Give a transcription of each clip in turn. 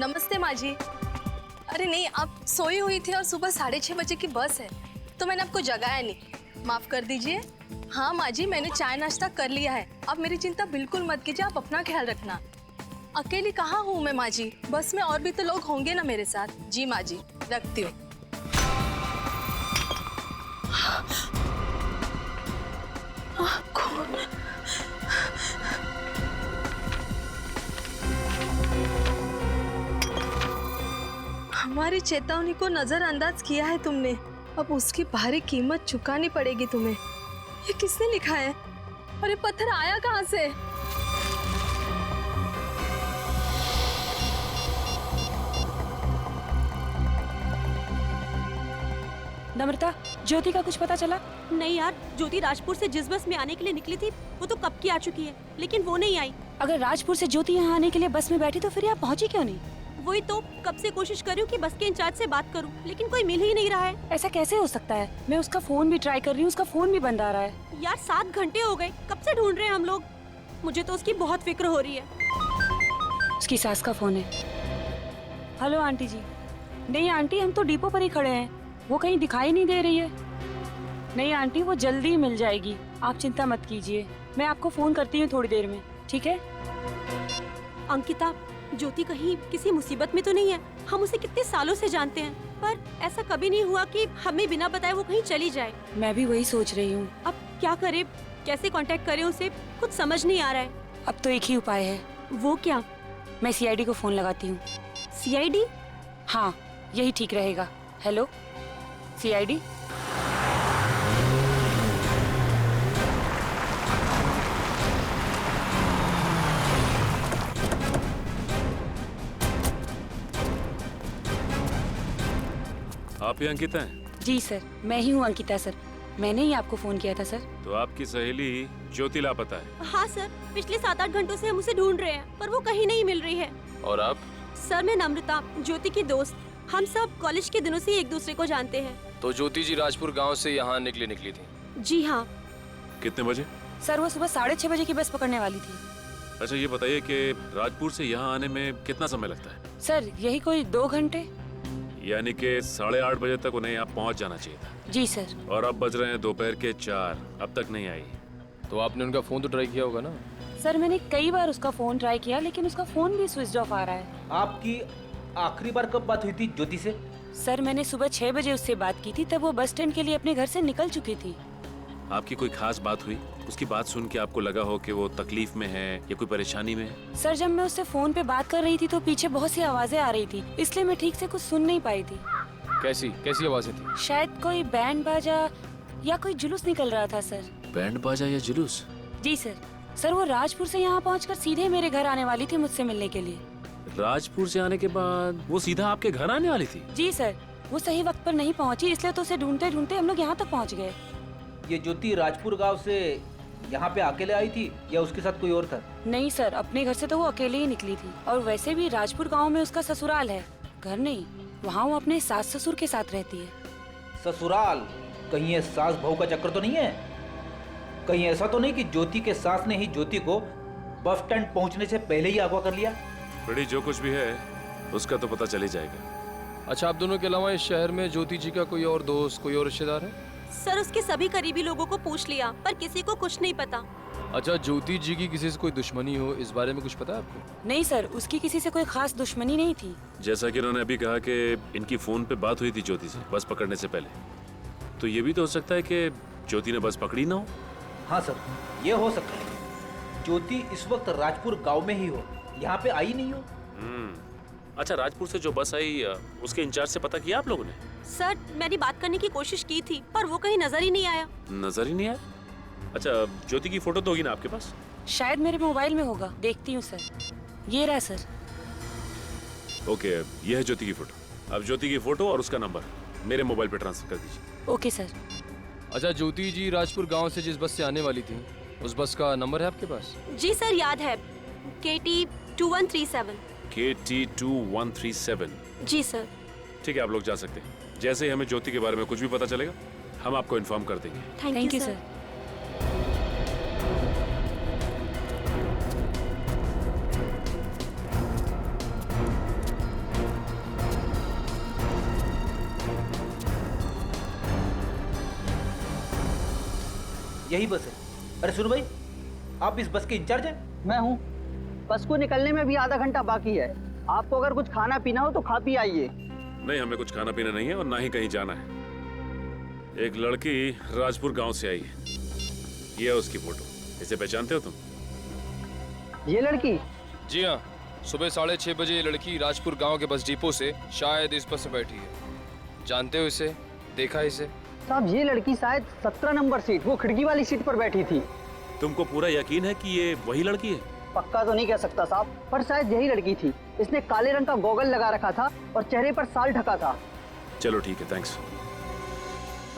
नमस्ते माँ जी। अरे नहीं, आप सोई हुई थी और सुबह 6:30 बजे की बस है, तो मैंने आपको जगाया नहीं, माफ कर दीजिए। हाँ माँ जी, मैंने चाय नाश्ता कर लिया है, आप मेरी चिंता बिल्कुल मत कीजिए, आप अपना ख्याल रखना। अकेली कहाँ हूँ मैं माँ जी, बस में और भी तो लोग होंगे ना मेरे साथ। जी माँ जी, रखती हूँ। हमारी चेतावनी को नजरअंदाज किया है तुमने, अब उसकी भारी कीमत चुकानी पड़ेगी तुम्हें। ये किसने लिखा है और ये पत्थर आया कहाँ से? नम्रता, ज्योति का कुछ पता चला? नहीं यार, ज्योति राजपुर से जिस बस में आने के लिए निकली थी वो तो कब की आ चुकी है, लेकिन वो नहीं आई। अगर राजपुर से ज्योति यहाँ आने के लिए बस में बैठी तो फिर यहाँ पहुँची क्यों नहीं? वही तो कब से कोशिश कर रही हूँ कि बस के इंचार्ज से बात करूँ, लेकिन कोई मिल ही नहीं रहा है। ऐसा कैसे हो सकता है? मैं उसका फोन भी ट्राई कर रही हूँ, उसका फोन भी बंद आ रहा है। यार 7 घंटे हो गए, कब से ढूंढ रहे हैं हम लोग। मुझे तो उसकी बहुत फिक्र हो रही है। उसकी सास का फोन है। हेलो आंटी जी। नहीं आंटी, हम तो डिपो पर ही खड़े हैं, वो कहीं दिखाई नहीं दे रही है। नहीं आंटी, वो जल्दी ही मिल जाएगी, आप चिंता मत कीजिए, मैं आपको फोन करती हूँ थोड़ी देर में, ठीक है? अंकिता, ज्योति कहीं किसी मुसीबत में तो नहीं है? हम उसे कितने सालों से जानते हैं, पर ऐसा कभी नहीं हुआ कि हमें बिना बताए वो कहीं चली जाए। मैं भी वही सोच रही हूँ। अब क्या करें, कैसे कांटेक्ट करें उसे, कुछ समझ नहीं आ रहा है। अब तो एक ही उपाय है। वो क्या? मैं सीआईडी को फोन लगाती हूँ। सीआईडी? हाँ, यही ठीक रहेगा। Hello CID. आप ही अंकिता हैं? जी सर, मैं ही हूँ अंकिता सर, मैंने ही आपको फोन किया था सर। तो आपकी सहेली ज्योति लापता है? हाँ सर, पिछले 7-8 घंटों से हम उसे ढूंढ रहे हैं, पर वो कहीं नहीं मिल रही है। और आप? सर मैं नम्रता, ज्योति की दोस्त, हम सब कॉलेज के दिनों से एक दूसरे को जानते हैं। तो ज्योति जी राजपुर गांव से यहाँ निकली थी? जी हाँ। कितने बजे? सर वो सुबह 6:30 बजे की बस पकड़ने वाली थी। अच्छा ये बताइए कि राजपुर से यहाँ आने में कितना समय लगता है? सर यही कोई 2 घंटे। यानी कि 8:30 बजे तक उन्हें यहाँ पहुँच जाना चाहिए था। जी सर। और अब बज रहे हैं दोपहर के 4, अब तक नहीं आई। तो आपने उनका फोन तो ट्राई किया होगा ना? सर मैंने कई बार उसका फोन ट्राई किया, लेकिन उसका फोन भी स्विच ऑफ आ रहा है। आपकी आखिरी बार कब बात हुई थी ज्योति से? सर मैंने सुबह 6 बजे उससे बात की थी, तब वो बस स्टैंड के लिए अपने घर से निकल चुकी थी। आपकी कोई खास बात हुई? उसकी बात सुन के आपको लगा हो कि वो तकलीफ में है या कोई परेशानी में है? सर जब मैं उससे फोन पे बात कर रही थी तो पीछे बहुत सी आवाजें आ रही थी, इसलिए मैं ठीक से कुछ सुन नहीं पाई थी। कैसी आवाजें थी? शायद कोई बैंड बाजा या कोई जुलूस निकल रहा था सर। बैंड बाजा या जुलूस? जी सर। सर वो राजपुर से यहाँ पहुँचकर सीधे मेरे घर आने वाली थी मुझसे मिलने के लिए। राजपुर से आने के बाद वो सीधा आपके घर आने वाली थी? जी सर, वो सही वक्त पर नहीं पहुँची, इसलिए तो उसे ढूंढते ढूंढते हम लोग यहाँ तक पहुँच गए। ये ज्योति राजपुर गांव से यहाँ पे अकेले आई थी या उसके साथ कोई और था? नहीं सर, अपने घर से तो वो अकेले ही निकली थी, और वैसे भी राजपुर गांव में उसका ससुराल है, घर नहीं। वहाँ वो अपने सास ससुर के साथ रहती है। ससुराल? कहीं ये सास बहू का चक्कर तो नहीं है? कहीं ऐसा तो नहीं कि ज्योति के सास ने ही ज्योति को बस स्टैंड पहुँचने से पहले ही अगवा कर लिया? बड़ी जो कुछ भी है उसका तो पता चल ही जाएगा। अच्छा, आप दोनों के अलावा इस शहर में ज्योति जी का कोई और दोस्त, कोई और रिश्तेदार है? सर उसके सभी करीबी लोगों को पूछ लिया, पर किसी को कुछ नहीं पता। अच्छा, ज्योति जी की किसी से कोई दुश्मनी हो, इस बारे में कुछ पता है आपको? नहीं सर, उसकी किसी से कोई खास दुश्मनी नहीं थी। जैसा कि उन्होंने अभी कहा कि इनकी फोन पे बात हुई थी ज्योति से बस पकड़ने से पहले, तो ये भी तो हो सकता है कि ज्योति ने बस पकड़ी ना हो। हाँ सर, ये हो सकता है। ज्योति इस वक्त राजपुर गांव में ही हो, यहाँ पे आई नहीं हो। अच्छा, राजपुर से जो बस आई उसके इंचार्ज से पता किया आप लोगों ने? सर मैंने बात करने की कोशिश की थी, पर वो कहीं नजर ही नहीं आया। नजर ही नहीं आया? अच्छा, ज्योति की फोटो तो होगी ना आपके पास? शायद मेरे मोबाइल में होगा, देखती हूँ सर। ये रहा सर। ओके, ये है ज्योति की फोटो। अब ज्योति की फोटो और उसका नंबर मेरे मोबाइल पे ट्रांसफर कर दीजिए। Okay sir. अच्छा, ज्योति जी राजपुर गांव से जिस बस से आने वाली थी, उस बस का नंबर है आपके पास? जी सर, याद है, KT 2137। KT 2137। जी सर। ठीक है, आप लोग जा सकते हैं। जैसे ही हमें ज्योति के बारे में कुछ भी पता चलेगा हम आपको इन्फॉर्म कर देंगे। Thank you sir. यही बस है। अरे सुनो भाई, आप इस बस के इंचार्ज हैं? मैं हूँ। बस को निकलने में भी आधा घंटा बाकी है। आपको अगर कुछ खाना पीना हो तो खा पी आइए। नहीं, हमें कुछ खाना पीना नहीं है और ना ही कहीं जाना है। एक लड़की राजपुर गांव से आई है, ये है उसकी फोटो। इसे पहचानते हो तुम? ये लड़की? जी हाँ, सुबह 6:30 बजे ये लड़की राजपुर गांव के बस डिपो से शायद इस बस में बैठी है। जानते हो इसे? देखा है इसे? साहब ये लड़की शायद 17 नंबर सीट, वो खिड़की वाली सीट पर बैठी थी। तुमको पूरा यकीन है कि ये वही लड़की है? पक्का तो नहीं कह सकता साहब, पर शायद यही लड़की थी। इसने काले रंग का गॉगल लगा रखा था और चेहरे पर साल ढका था। चलो ठीक है, थैंक्स।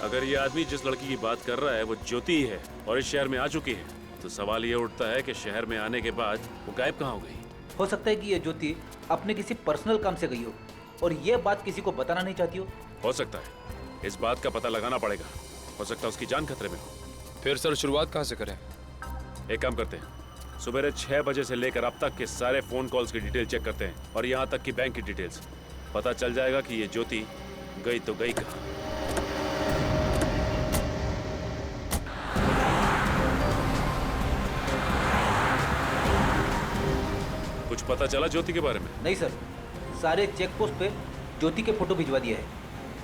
अगर ये आदमी जिस लड़की की बात कर रहा है वो ज्योति है और इस शहर में आ चुकी है, तो सवाल ये उठता है कि शहर में आने के बाद वो गायब कहाँ हो गई? हो सकता है कि ये ज्योति अपने किसी पर्सनल काम से गई हो और ये बात किसी को बताना नहीं चाहती हो। सकता है, इस बात का पता लगाना पड़ेगा। हो सकता है उसकी जान खतरे में हो। फिर सर शुरुआत कहाँ से करें? एक काम करते हैं, सुबह 6 बजे से लेकर अब तक के सारे फोन कॉल्स की डिटेल चेक करते हैं और यहाँ तक कि बैंक की डिटेल्स। पता चल जाएगा कि ये ज्योति गई तो गई कहाँ। कुछ पता चला ज्योति के बारे में? नहीं सर, सारे चेक पोस्ट पे ज्योति के फोटो भिजवा दिया है,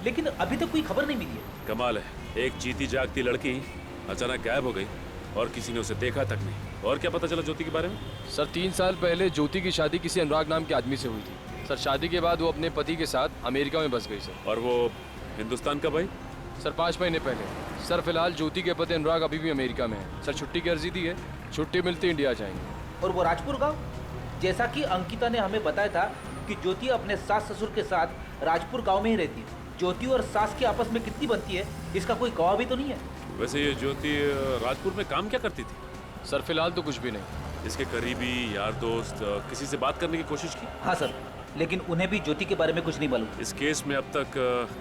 लेकिन अभी तक कोई खबर नहीं मिली है। कमाल है, एक जीती जागती लड़की अचानक गायब हो गई और किसी ने उसे देखा तक नहीं। और क्या पता चला ज्योति के बारे में? सर 3 साल पहले ज्योति की शादी किसी अनुराग नाम के आदमी से हुई थी। सर शादी के बाद वो अपने पति के साथ अमेरिका में बस गई सर। और वो हिंदुस्तान कब आई? सर 5 महीने पहले। सर फिलहाल ज्योति के पति अनुराग अभी भी अमेरिका में है। सर छुट्टी की अर्जी दी है, छुट्टी मिलती इंडिया जाएंगे। और वो राजपुर गांव, जैसा कि अंकिता ने हमें बताया था कि ज्योति अपने सास ससुर के साथ राजपुर गांव में ही रहती है। ज्योति और सास की आपस में कितनी बनती है, इसका कोई गवाह भी तो नहीं है। वैसे ये ज्योति राजपुर में काम क्या करती थी? सर फिलहाल तो कुछ भी नहीं। इसके करीबी यार दोस्त किसी से बात करने की कोशिश की? हाँ सर, लेकिन उन्हें भी ज्योति के बारे में कुछ नहीं मालूम। इस केस में अब तक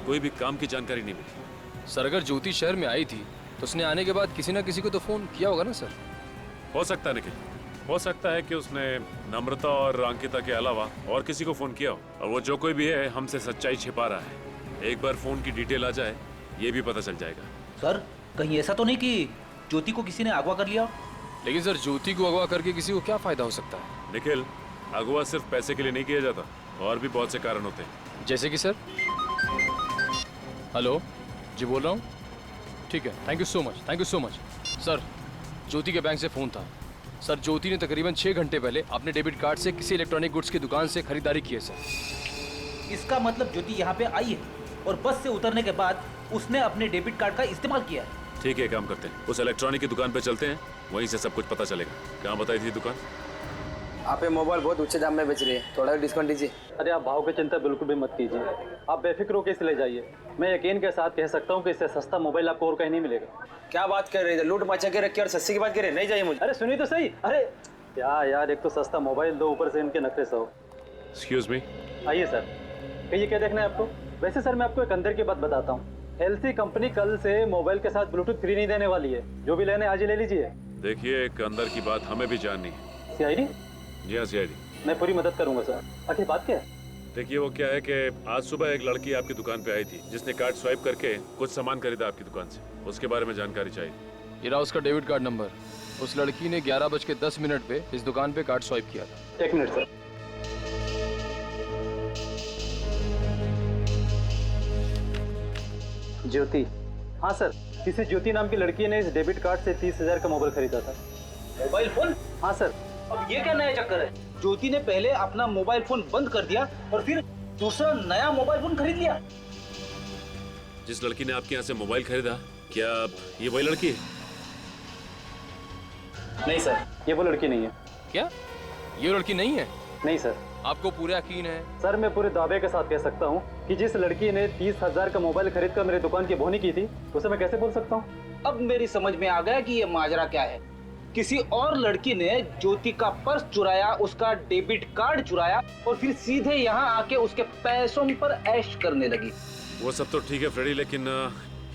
कोई भी काम की जानकारी नहीं मिली। सर अगर ज्योति शहर में आई थी तो उसने आने के बाद किसी ना किसी को तो फोन किया होगा ना सर। हो सकता है निखिल, हो सकता है कि उसने नम्रता और अंकिता के अलावा और किसी को फोन किया हो, और वो जो कोई भी है हमसे सच्चाई छिपा रहा है। एक बार फोन की डिटेल आ जाए ये भी पता चल जाएगा। सर कहीं ऐसा तो नहीं कि ज्योति को किसी ने अगवा कर लिया? लेकिन सर ज्योति को अगवा करके किसी को क्या फायदा हो सकता है? निखिल, अगवा सिर्फ पैसे के लिए नहीं किया जाता, और भी बहुत से कारण होते हैं। जैसे कि सर? हेलो जी, बोल रहा हूँ। ठीक है, thank you so much, thank you so much. Sir Jyoti के बैंक से फ़ोन था। सर ज्योति ने तकरीबन 6 घंटे पहले अपने डेबिट कार्ड से किसी इलेक्ट्रॉनिक गुड्स की दुकान से खरीदारी की है सर। इसका मतलब ज्योति यहाँ पे आई है और बस से उतरने के बाद उसने अपने डेबिट कार्ड का इस्तेमाल किया है। ठीक है, काम करते हैं, उस इलेक्ट्रॉनिक की दुकान पे चलते हैं, वहीं से सब कुछ पता चलेगा। कहाँ बताई थी दुकान? आप ये मोबाइल बहुत ऊंचे दाम में बेच रही है, थोड़ा डिस्काउंट दीजिए। अरे आप भाव की चिंता बिल्कुल भी मत कीजिए, आप बेफिक्र होकर इसे ले जाइए। मैं यकीन के साथ कह सकता हूँ कि इससे सस्ता मोबाइल आपको और कहीं नहीं मिलेगा। क्या बात कर रहे थे? लूट मचा के रखी और सस्ती की बात कर रहे, नहीं चाहिए मुझे। अरे सुनिए तो सही। अरे क्या यार, एक तो सस्ता मोबाइल दो, ऊपर से इनके नखरे 100। Excuse me. आइए सर, कहिए क्या देखना है आपको? वैसे सर मैं आपको एक अंदर की बात बताता हूँ। एलसी कंपनी कल से मोबाइल के साथ ब्लूटूथ फ्री नहीं देने वाली है। जो भी लेने आज ही ले लीजिए। देखिए, एक अंदर की बात हमें भी जाननी है। सीआईडी? जी हाँ, सीआईडी। मैं पूरी मदद करूंगा सर। आखिर बात क्या है? देखिए, वो क्या है कि आज सुबह एक लड़की आपकी दुकान पे आई थी जिसने कार्ड स्वाइप करके कुछ सामान खरीदा आपकी दुकान से। उसके बारे में जानकारी चाहिए। ये रहा उसका डेबिट कार्ड नंबर। उस लड़की ने 11:10 पे इस दुकान पे कार्ड स्वाइप किया था। 1 मिनट सर। ज्योति? हाँ सर, किसी ज्योति नाम की लड़की ने इस डेबिट कार्ड से 30,000 का मोबाइल खरीदा था। Mobile phone? हाँ सर। अब ये क्या नया चक्कर है? ज्योति ने पहले अपना मोबाइल फोन बंद कर दिया और फिर दूसरा नया मोबाइल फोन खरीद लिया। जिस लड़की ने आपके यहाँ से मोबाइल खरीदा, क्या ये वही लड़की है? नहीं सर, ये वो लड़की नहीं है। क्या ये लड़की नहीं है? नहीं सर। आपको पूरा यकीन है? सर मैं पूरे दावे के साथ कह सकता हूँ कि जिस लड़की ने 30,000 का मोबाइल खरीद कर मेरी दुकान की बोहनी की थी, उसे मैं कैसे बोल सकता हूँ? अब मेरी समझ में आ गया कि ये माजरा क्या है। किसी और लड़की ने ज्योति का पर्स चुराया, उसका डेबिट कार्ड चुराया और फिर सीधे यहाँ आके उसके पैसों पर ऐश करने लगी। वो सब तो ठीक है फ्रेडी, लेकिन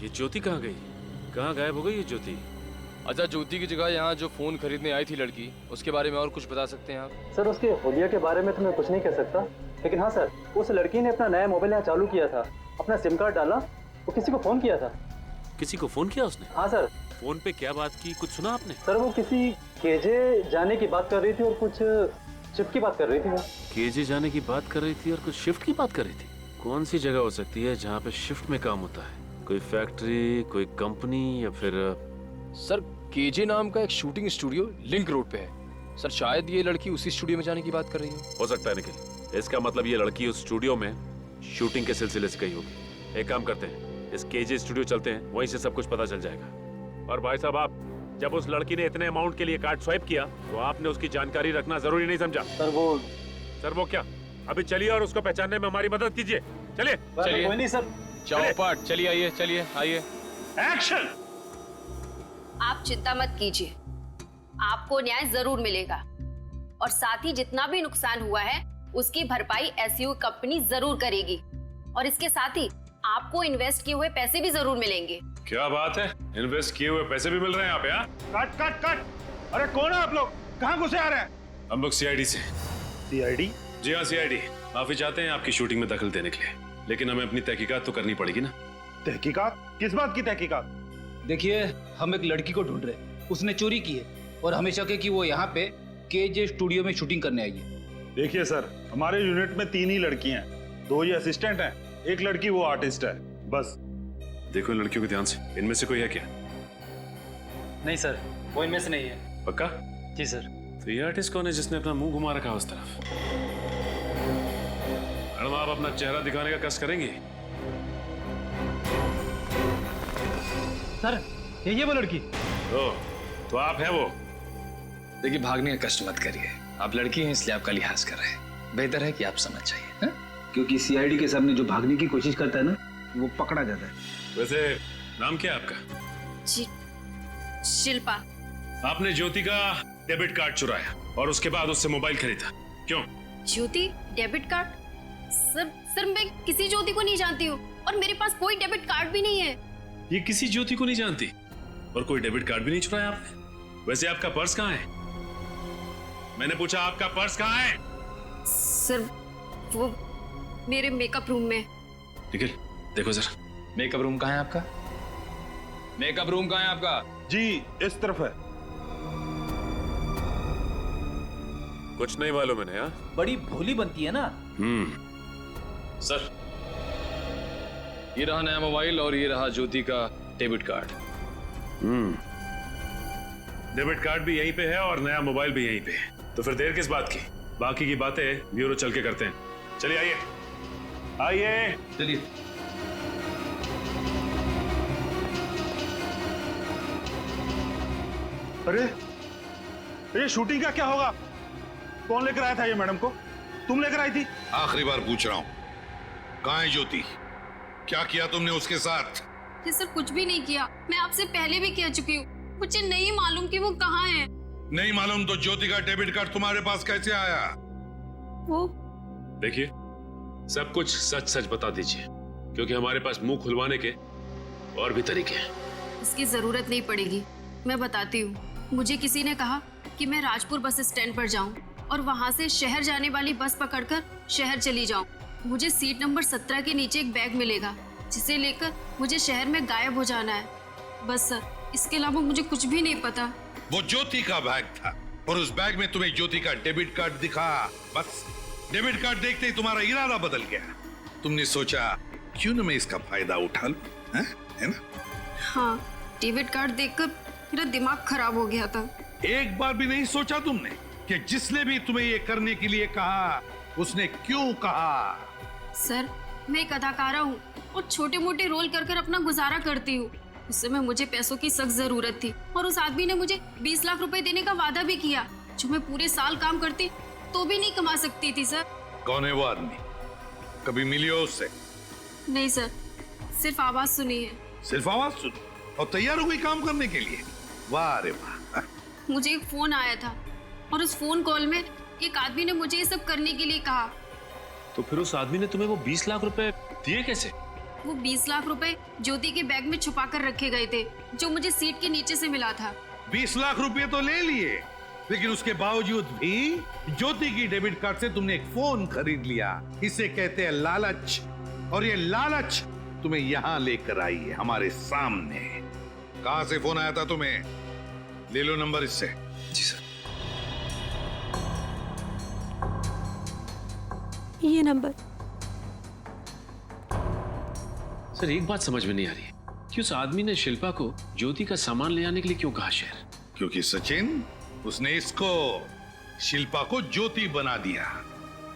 ये ज्योति कहाँ गई? कहाँ गायब हो गई ये ज्योति? अच्छा, ज्योति की जगह यहाँ जो फोन खरीदने आई थी लड़की, उसके बारे में और कुछ बता सकते हैं आप? सर उसके होलिया के बारे में तो मैं कुछ नहीं कह सकता, लेकिन हाँ सर, उस लड़की ने अपना नया मोबाइल यहाँ चालू किया था, अपना सिम कार्ड डाला, वो किसी को फोन किया था। किसी को फोन किया उसने? हाँ सर, फोन पे क्या बात की, कुछ सुना आपने? सर वो किसी केजे जाने की बात कर रही थी और कुछ शिफ्ट की बात कर रही थी वो। केजे जाने की बात कर रही थी और कुछ शिफ्ट की बात कर रही थी। कौन सी जगह हो सकती है जहाँ पे शिफ्ट में काम होता है? कोई फैक्ट्री, कोई कंपनी या फिर सर केजे नाम का एक शूटिंग स्टूडियो लिंक रोड पे है सर। शायद ये लड़की उसी स्टूडियो में जाने की बात कर रही हो सकता है निखिल। इसका मतलब ये लड़की उस स्टूडियो में शूटिंग के सिलसिले से गई होगी। एक काम करते हैं, इस केजे स्टूडियो चलते हैं, वहीं से सब कुछ पता चल जाएगा। और भाई साहब, आप जब उस लड़की ने इतने अमाउंट के लिए कार्ड स्वाइप किया तो आपने उसकी जानकारी रखना जरूरी नहीं समझा? सर वो क्या? अभी चलिए और उसको पहचानने में हमारी मदद कीजिए। चलिए चलिए। कोई नहीं सर। चौपाट चलिए, आइए चलिए आइए। एक्शन। आप चिंता मत कीजिए, आपको न्याय जरूर मिलेगा और साथ ही जितना भी नुकसान हुआ है उसकी भरपाई एसयू कंपनी जरूर करेगी और इसके साथ ही आपको इन्वेस्ट किए हुए पैसे भी जरूर मिलेंगे। क्या बात है, इन्वेस्ट किए हुए पैसे भी मिल रहे हैं यहाँ पे? Cut cut cut. अरे कौन है आप लोग? कहाँ घुसे आ रहे हैं? हम लोग सीआईडी से। सीआईडी? जी हाँ सीआईडी। माफी चाहते हैं आपकी शूटिंग में दखल देने के लिए, लेकिन हमें अपनी तहकीकात तो करनी पड़ेगी ना। तहकीकात? किस बात की तहकीकात? देखिए, हम एक लड़की को ढूंढ रहे हैं, उसने चोरी की है और हमें शक है कि वो यहाँ पे केजे स्टूडियो में शूटिंग करने आई है। देखिए सर, हमारे यूनिट में 3 ही लड़कियां हैं, 2 ही असिस्टेंट हैं, एक लड़की वो आर्टिस्ट है, बस। देखो इन लड़कियों को ध्यान से, इनमें से कोई है क्या? नहीं सर, वो इनमें से नहीं है। पक्का? जी सर। तो ये आर्टिस्ट कौन है जिसने अपना मुंह घुमा रखा उस तरफ? मैडम, आप अपना चेहरा दिखाने का कष्ट करेंगे? सर ये वो लड़की। तो आप है वो? देखिए, भागने का कष्ट मत करिए, आप लड़की हैं इसलिए आपका लिहाज कर रहे हैं। बेहतर है कि आप समझ जाइए, क्योंकि सीआईडी के सामने जो भागने की कोशिश करता है ना, वो पकड़ा जाता है। वैसे नाम क्या है आपका? जी, शिल्पा। आपने ज्योति का डेबिट कार्ड चुराया और उसके बाद उससे मोबाइल खरीदा, क्यों? ज्योति डेबिट कार्ड? सर मैं किसी ज्योति को नहीं जानती हूँ और मेरे पास कोई डेबिट कार्ड भी नहीं है। ये किसी ज्योति को नहीं जानती और कोई डेबिट कार्ड भी नहीं चुराया आपने? वैसे आपका पर्स कहाँ है? मैंने पूछा आपका पर्स कहाँ है? सर वो मेरे मेकअप रूम में। निखिल देखो जरा, मेकअप रूम कहाँ है आपका? मेकअप रूम कहाँ है आपका? जी, इस तरफ है। कुछ नहीं मालूम है ना? बड़ी भोली बनती है ना। सर, ये रहा नया मोबाइल और ये रहा ज्योति का डेबिट कार्ड। डेबिट कार्ड भी यहीं पे है और नया मोबाइल भी यहीं पे है, तो फिर देर किस बात की? बाकी की बातें ब्यूरो चल के करते हैं। चलिए आइए आइए। चलिए। अरे ये शूटिंग का क्या होगा? कौन लेकर आया था ये मैडम को? तुम लेकर आई थी? आखिरी बार पूछ रहा हूँ, कहाँ है ज्योति? क्या किया तुमने उसके साथ? जी सर, कुछ भी नहीं किया, मैं आपसे पहले भी कह चुकी हूँ, मुझे नहीं मालूम कि वो कहाँ है। नहीं मालूम तो ज्योति का डेबिट कार्ड तुम्हारे पास कैसे आया? वो देखिए, सब कुछ सच सच बता दीजिए, क्योंकि हमारे पास मुंह खुलवाने के और भी तरीके हैं। इसकी जरूरत नहीं पड़ेगी, मैं बताती हूँ। मुझे किसी ने कहा कि मैं राजपुर बस स्टैंड पर जाऊँ और वहाँ से शहर जाने वाली बस पकड़कर शहर चली जाऊँ। मुझे सीट नंबर 17 के नीचे एक बैग मिलेगा, जिसे लेकर मुझे शहर में गायब हो जाना है। बस सर, इसके अलावा मुझे कुछ भी नहीं पता। वो ज्योति का बैग था और उस बैग में तुम्हें ज्योति का डेबिट कार्ड दिखा। बस डेबिट कार्ड देखते ही तुम्हारा इरादा बदल गया। तुमने सोचा क्यों न मैं इसका फायदा उठा लूं, है ना? हाँ, डेबिट कार्ड देखकर मेरा दिमाग खराब हो गया था। एक बार भी नहीं सोचा तुमने कि जिसने भी तुम्हें ये करने के लिए कहा उसने क्यों कहा? सर, मैं एक अदाकारा हूँ और छोटे मोटे रोल कर अपना गुजारा करती हूँ। उस समय मुझे पैसों की सख्त जरूरत थी और उस आदमी ने मुझे 20 लाख रुपए देने का वादा भी किया, जो मैं पूरे साल काम करती तो भी नहीं कमा सकती थी। सर, कौन है वो आदमी? कभी मिली हो उससे? नहीं सर, सिर्फ आवाज सुनी है। सिर्फ आवाज सुनी और तैयार हो गई काम करने के लिए? वाह रे वाह। मुझे एक फोन आया था और उस फोन कॉल में एक आदमी ने मुझे ये सब करने के लिए कहा। तो फिर उस आदमी ने तुम्हें वो 20 लाख रुपए दिए कैसे? वो 20 लाख रुपए ज्योति के बैग में छुपा कर रखे गए थे, जो मुझे सीट के नीचे से मिला था। 20 लाख रुपए तो ले लिए, लेकिन उसके बावजूद भी ज्योति की डेबिट कार्ड से तुमने एक फोन खरीद लिया। इसे कहते हैं लालच, और ये लालच तुम्हें यहाँ लेकर आई है हमारे सामने। कहां से फोन आया था तुम्हें? ले लो नंबर इससे। जी सर। ये नंबर। सर एक बात समझ में नहीं आ रही है कि उस आदमी ने शिल्पा को ज्योति का सामान ले आने के लिए क्यों कहा शहर? क्योंकि सचिन, उसने इसको शिल्पा को ज्योति बना दिया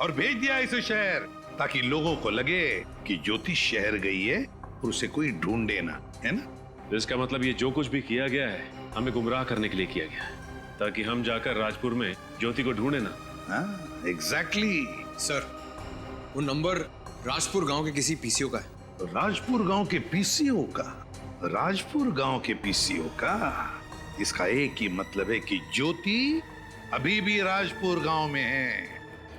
और भेज दिया इसे शहर, ताकि लोगों को लगे कि ज्योति शहर गई है और उसे कोई ढूंढे ना, है ना? तो इसका मतलब ये जो कुछ भी किया गया है हमें गुमराह करने के लिए किया गया है, ताकि हम जाकर राजपुर में ज्योति को ढूंढे ना। हाँ, एग्जैक्टली। सर वो नंबर राजपुर गांव के किसी पीसीओ का है। राजपुर गांव के पीसीओ का? राजपुर गांव के पीसीओ का? इसका एक ही मतलब है कि ज्योति अभी भी राजपुर गांव में है,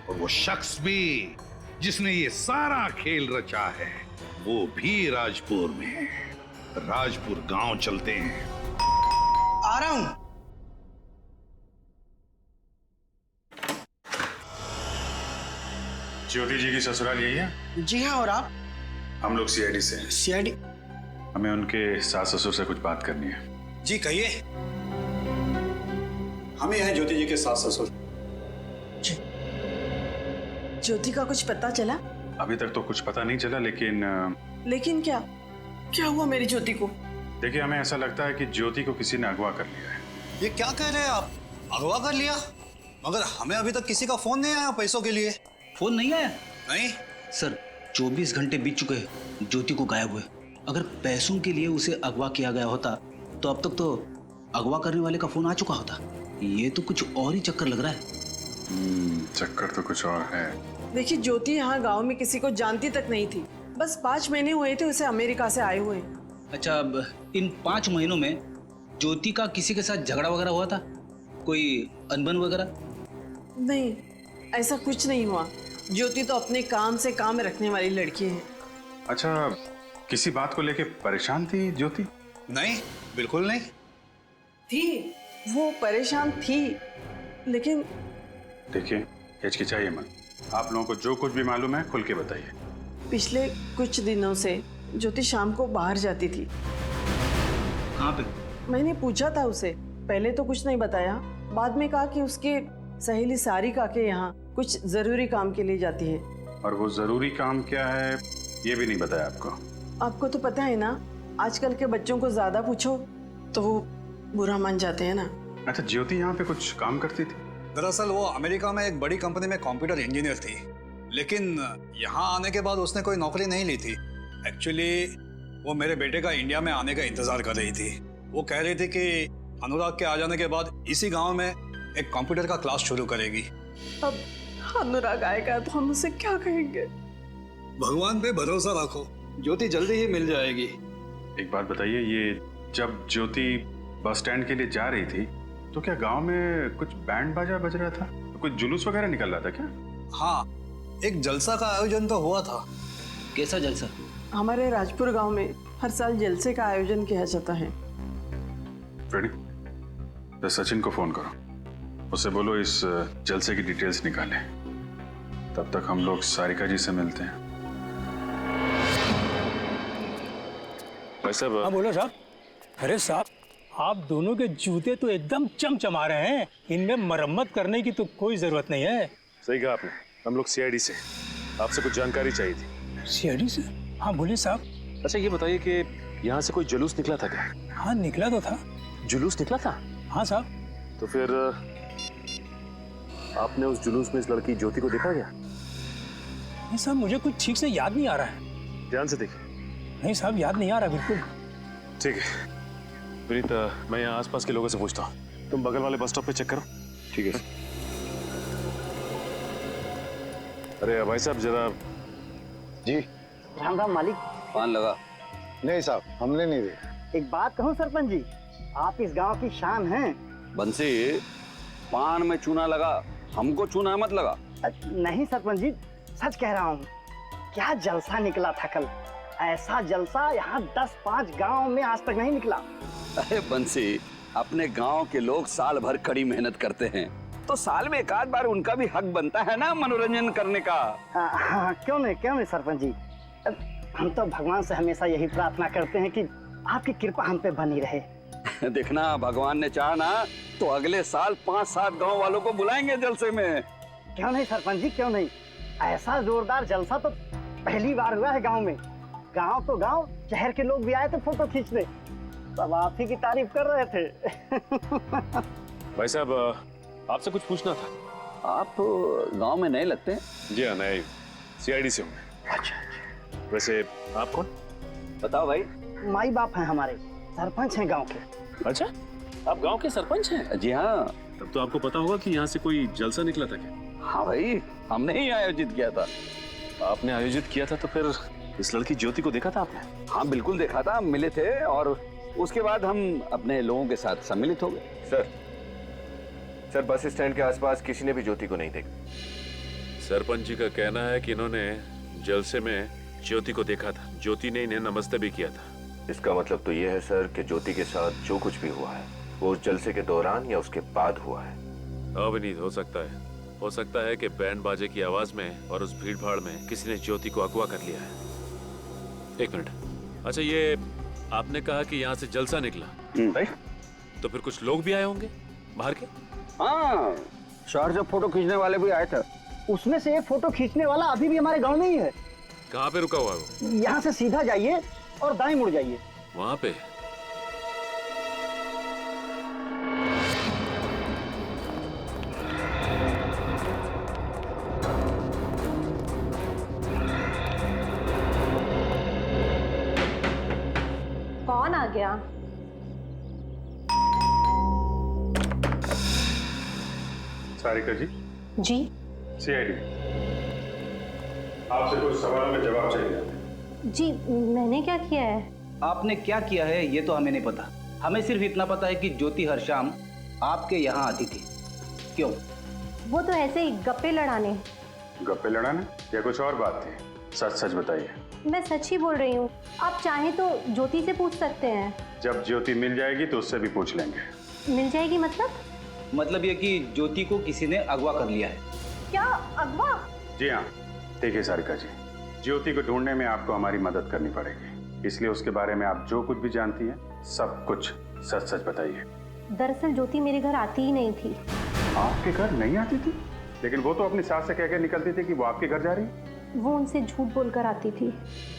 और वो शख्स भी जिसने ये सारा खेल रचा है वो भी राजपुर में है। राजपुर गांव चलते हैं। आ रहा हूं। ज्योति जी की ससुराल यही है? जी हाँ, और आप? हम लोग सीआईडी से हैं। सीआईडी? हमें उनके सास ससुर से कुछ बात करनी है। जी कहिए। हमें हैं ज्योति जी के सास ससुर। ज्योति का कुछ पता चला? अभी तक तो कुछ पता नहीं चला, लेकिन क्या क्या हुआ मेरी ज्योति को? देखिए, हमें ऐसा लगता है कि ज्योति को किसी ने अगवा कर लिया है। ये क्या कह रहे हैं आप? अगवा कर लिया? मगर हमें अभी तक किसी का फोन नहीं आया पैसों के लिए। फोन नहीं आया? नहीं सर, 24 घंटे बीत चुके हैं ज्योति को गायब हुए। अगर पैसों के लिए उसे अगवा किया गया होता तो अब तक तो अगवा करने वाले का फोन आ चुका होता। ये तो कुछ और ही चक्कर लग रहा है। चक्कर तो कुछ और है। देखिए, ज्योति यहाँ गांव में किसी को जानती तक नहीं थी। बस 5 महीने हुए थे उसे अमेरिका से आए हुए। अच्छा, अब इन 5 महीनों में ज्योति का किसी के साथ झगड़ा वगैरह हुआ था? कोई अनबन वगैरह? नहीं, ऐसा कुछ नहीं हुआ। ज्योति तो अपने काम से काम रखने वाली लड़की है। अच्छा, किसी बात को लेके परेशान थी ज्योति? नहीं, बिल्कुल नहीं थी। वो परेशान थी, लेकिन देखिए, हिचकिचाइए मत। आप लोगों को जो कुछ भी मालूम है खुल के बताइए। पिछले कुछ दिनों से ज्योति शाम को बाहर जाती थी। कहाँ पे? मैंने पूछा था उसे, पहले तो कुछ नहीं बताया। बाद में कहा कि उसकी सहेली सारिका के यहाँ कुछ जरूरी काम के लिए जाती है। और वो जरूरी काम क्या है ये भी नहीं बताया आपको? आपको तो पता है ना, आजकल के बच्चों को ज्यादा पूछो तो वो बुरा मान जाते हैं ना। अच्छा, ज्योति यहाँ पे कुछ काम करती थी? दरअसल वो अमेरिका में एक बड़ी कंपनी में कंप्यूटर इंजीनियर थी, लेकिन यहाँ आने के बाद उसने कोई नौकरी नहीं ली थी। एक्चुअली वो मेरे बेटे का इंडिया में आने का इंतजार कर रही थी। वो कह रही थी कि अनुराग के आ जाने के बाद इसी गांव में एक कंप्यूटर का क्लास शुरू करेगी। अब अनुराग आएगा तो हम उसे क्या कहेंगे? भगवान पे भरोसा रखो, ज्योति जल्दी ही मिल जाएगी। एक बात बताइए, ये जब ज्योति बस स्टैंड के लिए जा रही थी तो क्या गांव में कुछ बैंड बाजा बज रहा था? तो कुछ जुलूस वगैरह निकल रहा था क्या? हाँ, एक जलसा का आयोजन तो हुआ था। कैसा जलसा? हमारे राजपुर गांव में हर साल जलसे का आयोजन किया जाता है। तो सचिन को फोन करो, उससे बोलो इस जलसे की डिटेल्स निकाले। तब तक हम लोग सारिका जी से मिलते हैं। हाँ बोलो साहब। अरे साहब, आप दोनों के जूते तो एकदम चमचमा रहे हैं। इनमें मरम्मत करने की तो कोई जरूरत नहीं है। सही कहा आपने। हम लोग सीआईडी से, आपसे कुछ जानकारी चाहिए थी। सीआईडी से? हाँ बोलिए साहब। अच्छा ये बताइए कि यहाँ से कोई जुलूस निकला था क्या? हाँ निकला तो था। जुलूस निकला था? हाँ साहब। तो फिर आपने उस जुलूस में इस लड़की ज्योति को देखा क्या? नहीं साहब, मुझे कुछ ठीक से याद नहीं आ रहा है। ध्यान से देखिए। नहीं साहब, याद नहीं आ रहा बिल्कुल। ठीक है प्रीत, मैं यहाँ आसपास के लोगों से पूछता हूँ, तुम बगल वाले बस स्टॉप पे चेक करो। ठीक है। अरे भाई साहब जरा। जी। राम राम मालिक। पान लगा? नहीं साहब, हमने नहीं देखा। एक बात कहूँ सरपंच जी, आप इस गांव की शान हैं। बंसी, पान में चूना लगा, हमको चूना मत लगा। नहीं सरपंच जी, सच कह रहा हूँ। क्या जलसा निकला था कल। ऐसा जलसा यहाँ 10-5 गांव में आज तक नहीं निकला। अरे बंसी, अपने गांव के लोग साल भर कड़ी मेहनत करते हैं, तो साल में एक आध बार उनका भी हक बनता है ना मनोरंजन करने का। हाँ, क्यों नहीं सरपंच जी। हम तो भगवान से हमेशा यही प्रार्थना करते हैं कि आपकी कृपा हम पे बनी रहे। देखना भगवान ने चाहा ना तो अगले साल 5-7 गांव वालों को बुलाएंगे जलसे में। क्यों नहीं सरपंच जी, क्यों नहीं। ऐसा जोरदार जलसा तो पहली बार हुआ है गांव में। गांव तो गांव, शहर के लोग भी आए थे फोटो खींचने, सब आप ही की तारीफ कर रहे थे। भाई साहब आपसे कुछ पूछना था। आप गांव में नए लगते हैं? जी हाँ, नए सीआईडी से हूँ। अच्छा। वैसे आप कौन? बताओ भाई। माई बाप हैं हमारे, सरपंच हैं गांव के। अच्छा, आप गांव के सरपंच हैं? जी हाँ। तब तो आपको पता होगा कि यहाँ से कोई जलसा निकला था क्या? हाँ भाई, हमने ही आयोजित किया था। आपने आयोजित किया था तो फिर इस लड़की ज्योति को देखा था आपने? हाँ बिल्कुल देखा था, मिले थे और उसके बाद हम अपने लोगों के साथ सम्मिलित हो गए। सर बस स्टैंड के आसपास किसी ने भी ज्योति को नहीं देखा। सरपंच जी का कहना है कि इन्होंने जलसे में ज्योति को देखा था। ज्योति ने इन्हें नमस्ते भी किया था। इसका मतलब तो ये है सर कि ज्योति के साथ जो कुछ भी हुआ है वो उस जलसे के दौरान या उसके बाद हुआ है। अविनीत हो सकता है कि बैंड बाजे की आवाज में और उस भीड़ भाड़ में किसी ने ज्योति को अगवा कर लिया है। एक मिनट, अच्छा ये आपने कहा कि यहाँ से जलसा निकला, तो फिर कुछ लोग भी आए होंगे बाहर के? हाँ, शहर से फोटो खींचने वाले भी आए थे। उसमें से एक फोटो खींचने वाला अभी भी हमारे गांव में ही है। कहाँ पे रुका हुआ है वो? यहाँ से सीधा जाइए और दाएं मुड़ जाइए, वहाँ पे। कौन आ गया? सारिका जी। जी। सीआईडी, आपसे कुछ सवालों के जवाब चाहिए। जी, मैंने क्या किया है? आपने क्या किया है ये तो हमें नहीं पता। हमें सिर्फ इतना पता है कि ज्योति हर शाम आपके यहाँ आती थी। क्यों? वो तो ऐसे ही गप्पे लड़ाने। गप्पे लड़ाने या कुछ और बात थी? सच सच बताइए। मैं सच ही बोल रही हूँ, आप चाहें तो ज्योति से पूछ सकते हैं। जब ज्योति मिल जाएगी तो उससे भी पूछ लेंगे। मिल जाएगी मतलब? मतलब ये कि ज्योति को किसी ने अगवा कर लिया है। क्या अगवा? जी हाँ, देखिए सारिका जी, ज्योति को ढूंढने में आपको हमारी मदद करनी पड़ेगी, इसलिए उसके बारे में आप जो कुछ भी जानती हैं सब कुछ सच सच बताइए। दरअसल ज्योति मेरे घर आती ही नहीं थी। आपके घर नहीं आती थी? लेकिन वो तो अपनी सास से कहकर निकलती थी कि वो आपके घर जा रही है। वो उनसे झूठ बोलकर आती थी।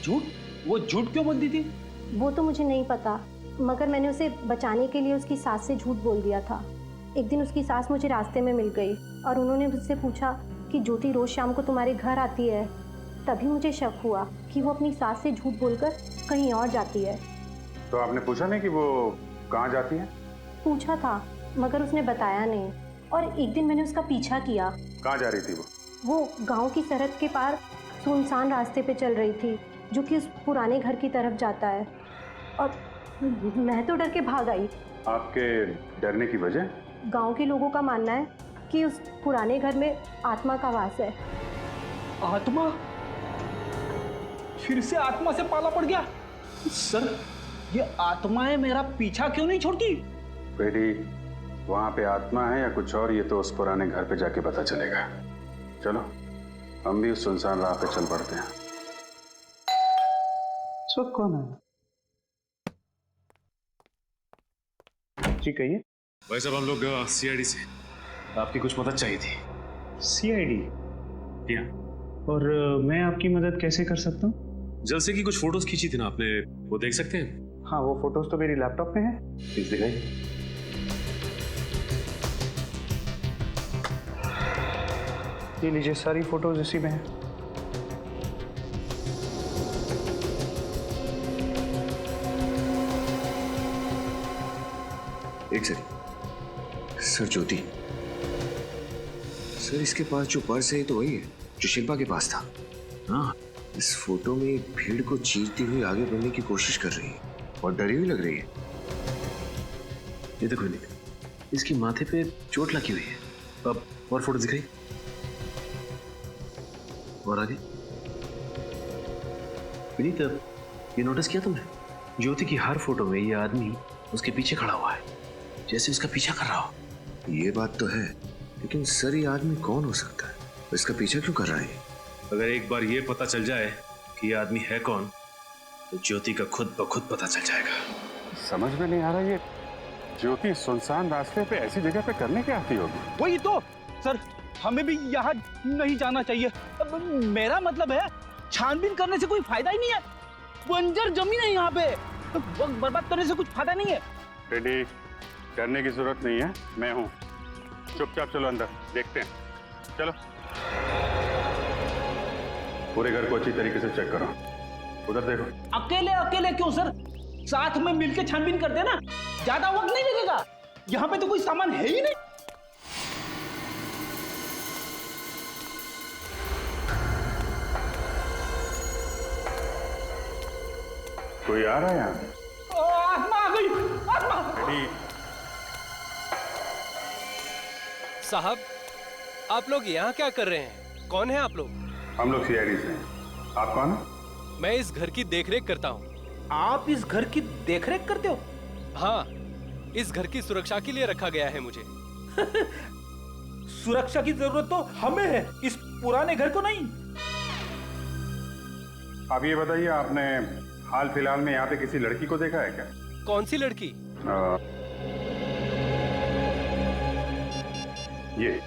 झूठ? वो झूठ क्यों बोलती थी? वो तो मुझे नहीं पता, मगर मैंने उसे बचाने के लिए उसकी सास से झूठ बोल दिया था। एक दिन उसकी सास मुझे रास्ते में मिल गई और उन्होंने मुझसे पूछा कि ज्योति रोज शाम को तुम्हारे घर आती है। तभी मुझे शक हुआ कि वो अपनी सास से झूठ बोलकर कहीं और जाती है। तो आपने पूछा नहीं कि वो कहाँ जाती है? पूछा था मगर उसने बताया नहीं, और एक दिन मैंने उसका पीछा किया। कहाँ जा रही थी वो? वो गांव की सरहद के पार सुनसान रास्ते पे चल रही थी जो कि उस पुराने घर की तरफ जाता है, और मैं तो डर के भाग आई। आपके डरने की वजह? गांव के लोगों का मानना है कि उस पुराने घर में आत्मा का वास है। आत्मा? फिर से आत्मा से पाला पड़ गया? सर, ये आत्माएं मेरा पीछा क्यों नहीं छोड़ती? बेटी, वहाँ पे आत्मा है या कुछ और, ये तो उस पुराने घर पे जाके पता चलेगा। चलो हम भी उस सुनसान राह पे चल पड़ते हैं। इस वक्त कौन है? जी कहिए। भाई साहब हम लोग सीआईडी से, आपकी कुछ मदद चाहिए थी। सीआईडी? क्या? और मैं आपकी मदद कैसे कर सकता हूँ? जलसे की कुछ फोटोज खींची थी ना आपने, वो देख सकते हैं? हाँ, वो फोटोज तो मेरी लैपटॉप में है। प्लीज दिखाइए। ये लीजिए, सारी फोटोज इसी में है। एक सेकंड सर, ज्योति सर, इसके पास जो पर्स है ये तो वही है जो शिल्पा के पास था। हाँ, इस फोटो में भीड़ को चीरती हुई आगे बढ़ने की कोशिश कर रही है और डरी हुई लग रही है। ये देखो विनीत, इसकी माथे पे चोट लगी हुई है। अब और फोटो दिखाई, और आगे। विनीत, ये नोटिस किया तुमने? ज्योति की हर फोटो में ये आदमी उसके पीछे खड़ा हुआ है, जैसे उसका पीछा कर रहा हो। ये बात तो है, लेकिन सर ये आदमी कौन हो सकता है? इसका पीछा क्यों कर रहा है? अगर एक बार ये पता चल जाए कि ये आदमी है कौन, तो ज्योति का खुद ब खुद पता चल जाएगा। समझ में नहीं आ रहा, ज्योति सुनसान रास्ते पे ऐसी जगह पे करने क्या आती होगी? वही तो सर, हमें भी यहाँ नहीं जाना चाहिए। अब मेरा मतलब है छानबीन करने से कोई फायदा ही नहीं है। बंजर जमीन है यहाँ पे, तो वक्त बर्बाद करने से कुछ फायदा नहीं है। रेडी करने की जरूरत नहीं है, मैं हूँ। चुपचाप चलो अंदर, देखते हैं। चलो पूरे घर को अच्छी तरीके से चेक करो। उधर देखो। अकेले अकेले क्यों सर, साथ में मिलके छानबीन करते हैं ना, ज्यादा वक्त नहीं लगेगा। यहाँ पे तो कोई सामान है ही नहीं। कोई आ रहा है यहाँ? आत्मा आ गई, आत्मा। रेडी। साहब, आप लोग यहाँ क्या कर रहे हैं? कौन है आप लोग? हम लोग सीआईडी से हैं। आप कौन हैं? मैं इस घर की देखरेख करता हूँ। आप इस घर की देखरेख करते हो? हाँ, इस घर की सुरक्षा के लिए रखा गया है मुझे। सुरक्षा की जरूरत तो हमें है, इस पुराने घर को नहीं। आप ये बताइए, आपने हाल फिलहाल में यहाँ पे किसी लड़की को देखा है क्या? कौन सी लड़की? ये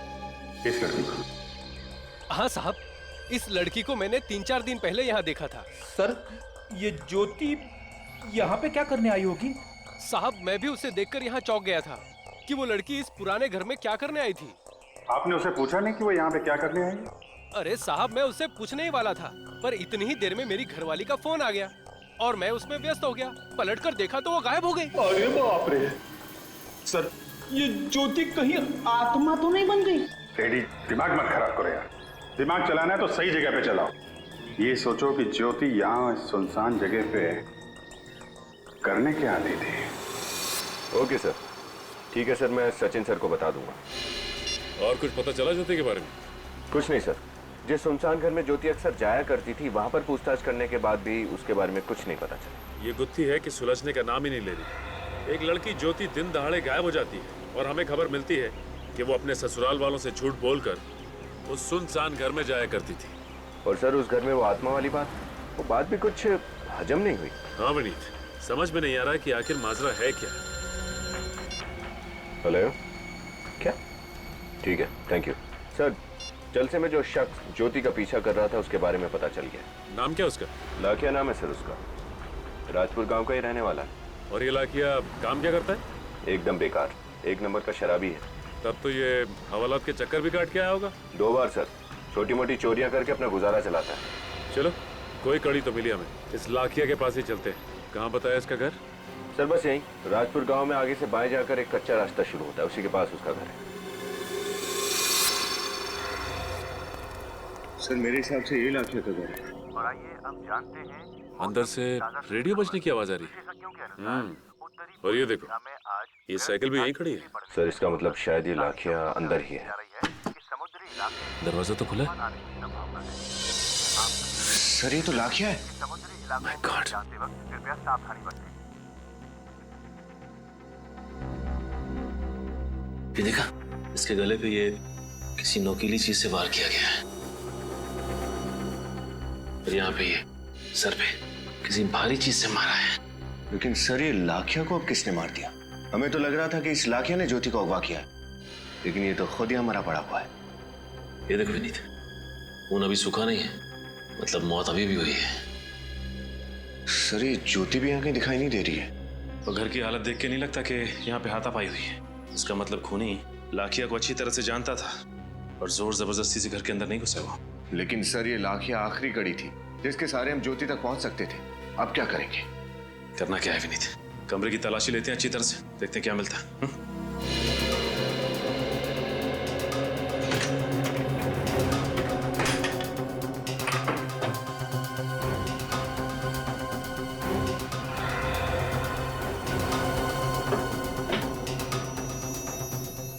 इस लड़की को। हाँ साहब, इस लड़की को मैंने 3-4 दिन पहले यहाँ देखा था। सर, ये ज्योति यहाँ पे क्या करने आई होगी? साहब, मैं भी उसे देखकर यहाँ चौंक गया था कि वो लड़की इस पुराने घर में क्या करने आई थी। आपने उसे पूछा नहीं कि वो यहाँ पे क्या करने आई? अरे साहब, मैं उससे पूछने ही वाला था, पर इतनी ही देर में मेरी घरवाली का फोन आ गया और मैं उसमें व्यस्त हो गया। पलटकर देखा तो वो गायब हो गई। अरे बाप रे! सर, ये ज्योति कहीं आत्मा तो नहीं बन गई? रेडी, दिमाग मत खराब करो यार। दिमाग चलाना है तो सही जगह पे चलाओ। ये सोचो कि ज्योति यहाँ सुनसान जगह पे करने क्या आती थी। ओके सर, ठीक है सर, मैं सचिन सर को बता दूंगा। और कुछ पता चला ज्योति के बारे में? कुछ नहीं सर, जिस सुनसान घर में ज्योति अक्सर जाया करती थी वहां पर पूछताछ करने के बाद भी उसके बारे में कुछ नहीं पता चला। ये गुत्थी है कि सुलझने का नाम ही नहीं ले रही। एक लड़की ज्योति दिन दहाड़े गायब हो जाती है और हमें खबर मिलती है कि वो अपने ससुराल वालों से झूठ बोलकर उस सुनसान घर में जाया करती थी। और सर, उस घर में वो आत्मा वाली बात, वो बात भी कुछ हजम नहीं हुई। हाँ विनीत, समझ में नहीं आ रहा कि आखिर माजरा है क्या। हेलो, क्या? ठीक है, थैंक यू सर। जल से में जो शख्स ज्योति का पीछा कर रहा था उसके बारे में पता चल गया। नाम क्या उसका? लाखिया नाम है सर उसका, राजपुर गांव का ही रहने वाला है। और ये लाखिया काम क्या करता है? एकदम बेकार, 1 नंबर का शराबी है। तब तो ये हवालात के चक्कर भी काट के आया होगा। 2 बार सर, छोटी मोटी चोरियां करके अपना गुजारा चलाता है। चलो, कोई कड़ी तो मिली हमें। इस लाखिया के पास ही चलते हैं। कहाँ बताया इसका घर? सर बस यहीं, राजपुर गांव में आगे से बाएं जाकर एक कच्चा रास्ता शुरू होता है, उसी के पास उसका घर है। सर मेरे हिसाब से ये लाखिया का घर है। और आइए अब जानते हैं अंदर से रेडियो बजने की आवाज आ रही है। और ये देखो, ये साइकिल भी यहीं खड़ी है। सर इसका मतलब शायद ये लाखिया अंदर ही है। दरवाजा तो खुला है। सर ये तो लाखिया है। माय गॉड, कृपया सावधानी बरतें। ये देखा, इसके गले पे ये किसी नोकीली चीज से वार किया गया है। और यहाँ पे ये सर पे किसी भारी चीज से मारा है। लेकिन सर ये लाखिया को अब किसने मार दिया? हमें तो लग रहा था कि इस लाखिया ने ज्योति को अगवा किया है, लेकिन ये तो खुद ही हमारा पड़ा हुआ है। ये देखो विनीत, खून अभी सूखा नहीं है, मतलब मौत अभी भी हुई है। सर ये ज्योति भी यहाँ कहीं दिखाई नहीं दे रही है। और घर की हालत देख के नहीं लगता कि यहाँ पे हाथापाई हुई है। इसका मतलब खूनी लाखिया को अच्छी तरह से जानता था और जोर जबरदस्ती से घर के अंदर नहीं घुसा हुआ। लेकिन सर ये लाखिया आखिरी कड़ी थी जिसके सहारे हम ज्योति तक पहुंच सकते थे। अब क्या करेंगे? करना क्या है विनीत, कमरे की तलाशी लेते हैं अच्छी तरह से, देखते हैं क्या मिलता है।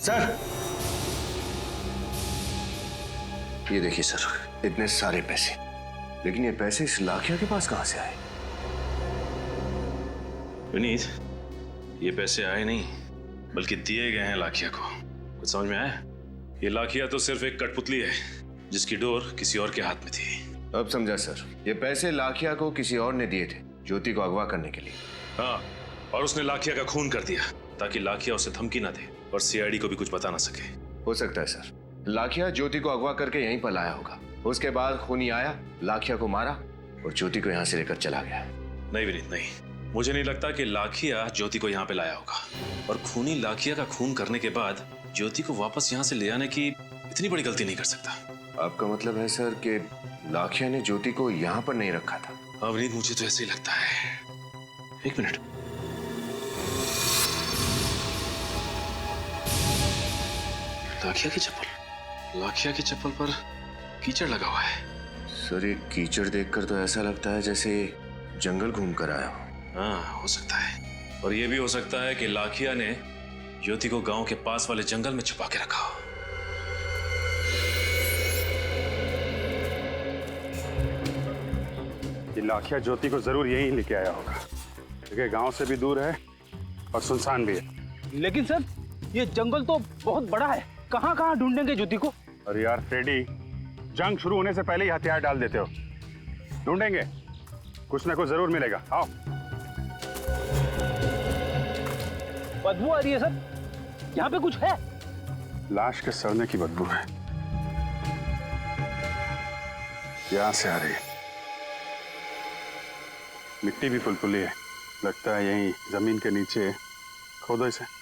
सर ये देखिए सर, इतने सारे पैसे, लेकिन ये पैसे इस लाखिया के पास कहां से आए? विनीत, ये पैसे आए नहीं बल्कि दिए गए हैं लाखिया को। कुछ समझ में आया? ये लाखिया तो सिर्फ एक कठपुतली है जिसकी डोर किसी और के हाथ में थी। अब समझा सर, ये पैसे लाखिया को किसी और ने दिए थे ज्योति को अगवा करने के लिए। हाँ, और उसने लाखिया का खून कर दिया ताकि लाखिया उसे धमकी ना दे और सीआईडी को भी कुछ बता ना सके। हो सकता है सर, लाखिया ज्योति को अगवा करके यहीं पर लाया होगा। उसके बाद खूनी आया, लाखिया को मारा और ज्योति को यहाँ से लेकर चला गया। नहीं विनीत नहीं, मुझे नहीं लगता कि लाखिया ज्योति को यहाँ पे लाया होगा। और खूनी लाखिया का खून करने के बाद ज्योति को वापस यहाँ से ले आने की इतनी बड़ी गलती नहीं कर सकता। आपका मतलब है सर कि लाखिया ने ज्योति को यहाँ पर नहीं रखा था? हाँ विनीत, मुझे तो ऐसे ही लगता है। एक मिनट, लाखिया की चप्पल पर कीचड़ लगा हुआ है। सर, ये कीचड़ देखकर तो ऐसा लगता है जैसे जंगल घूम कर आया हो। हाँ, हो सकता है। और ये भी हो सकता है कि लाखिया ने ज्योति को गांव के पास वाले जंगल में छुपा के रखा हो। ये लाखिया ज्योति को जरूर यहीं लेके आया होगा, क्योंकि गांव से भी दूर है और सुनसान भी है। लेकिन सर, ये जंगल तो बहुत बड़ा है, कहाँ कहाँ ढूंढेंगे ज्योति को? और यार फ्रेडी, जंग शुरू होने से पहले ही हथियार डाल देते हो। ढूंढेंगे, कुछ ना कुछ जरूर मिलेगा। आओ। बदबू आ रही है सर, यहाँ पे कुछ है? लाश के सड़ने की बदबू है, यहां से आ रही है। मिट्टी भी फुलफुली है, लगता है यहीं जमीन के नीचे खोदो इसे।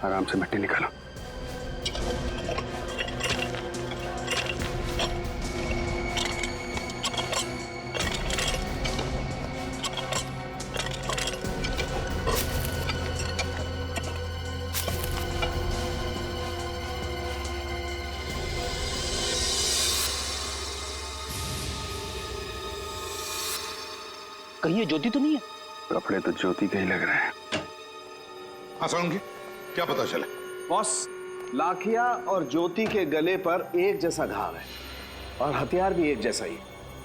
आराम से मिट्टी निकालो। कहीं ये ज्योति तो नहीं है? कपड़े तो ज्योति के ही लग रहे हैं। हाँ सोलंकी, क्या पता चला? बॉस, लाखिया और ज्योति के गले पर एक जैसा घाव है और हथियार भी एक जैसा ही।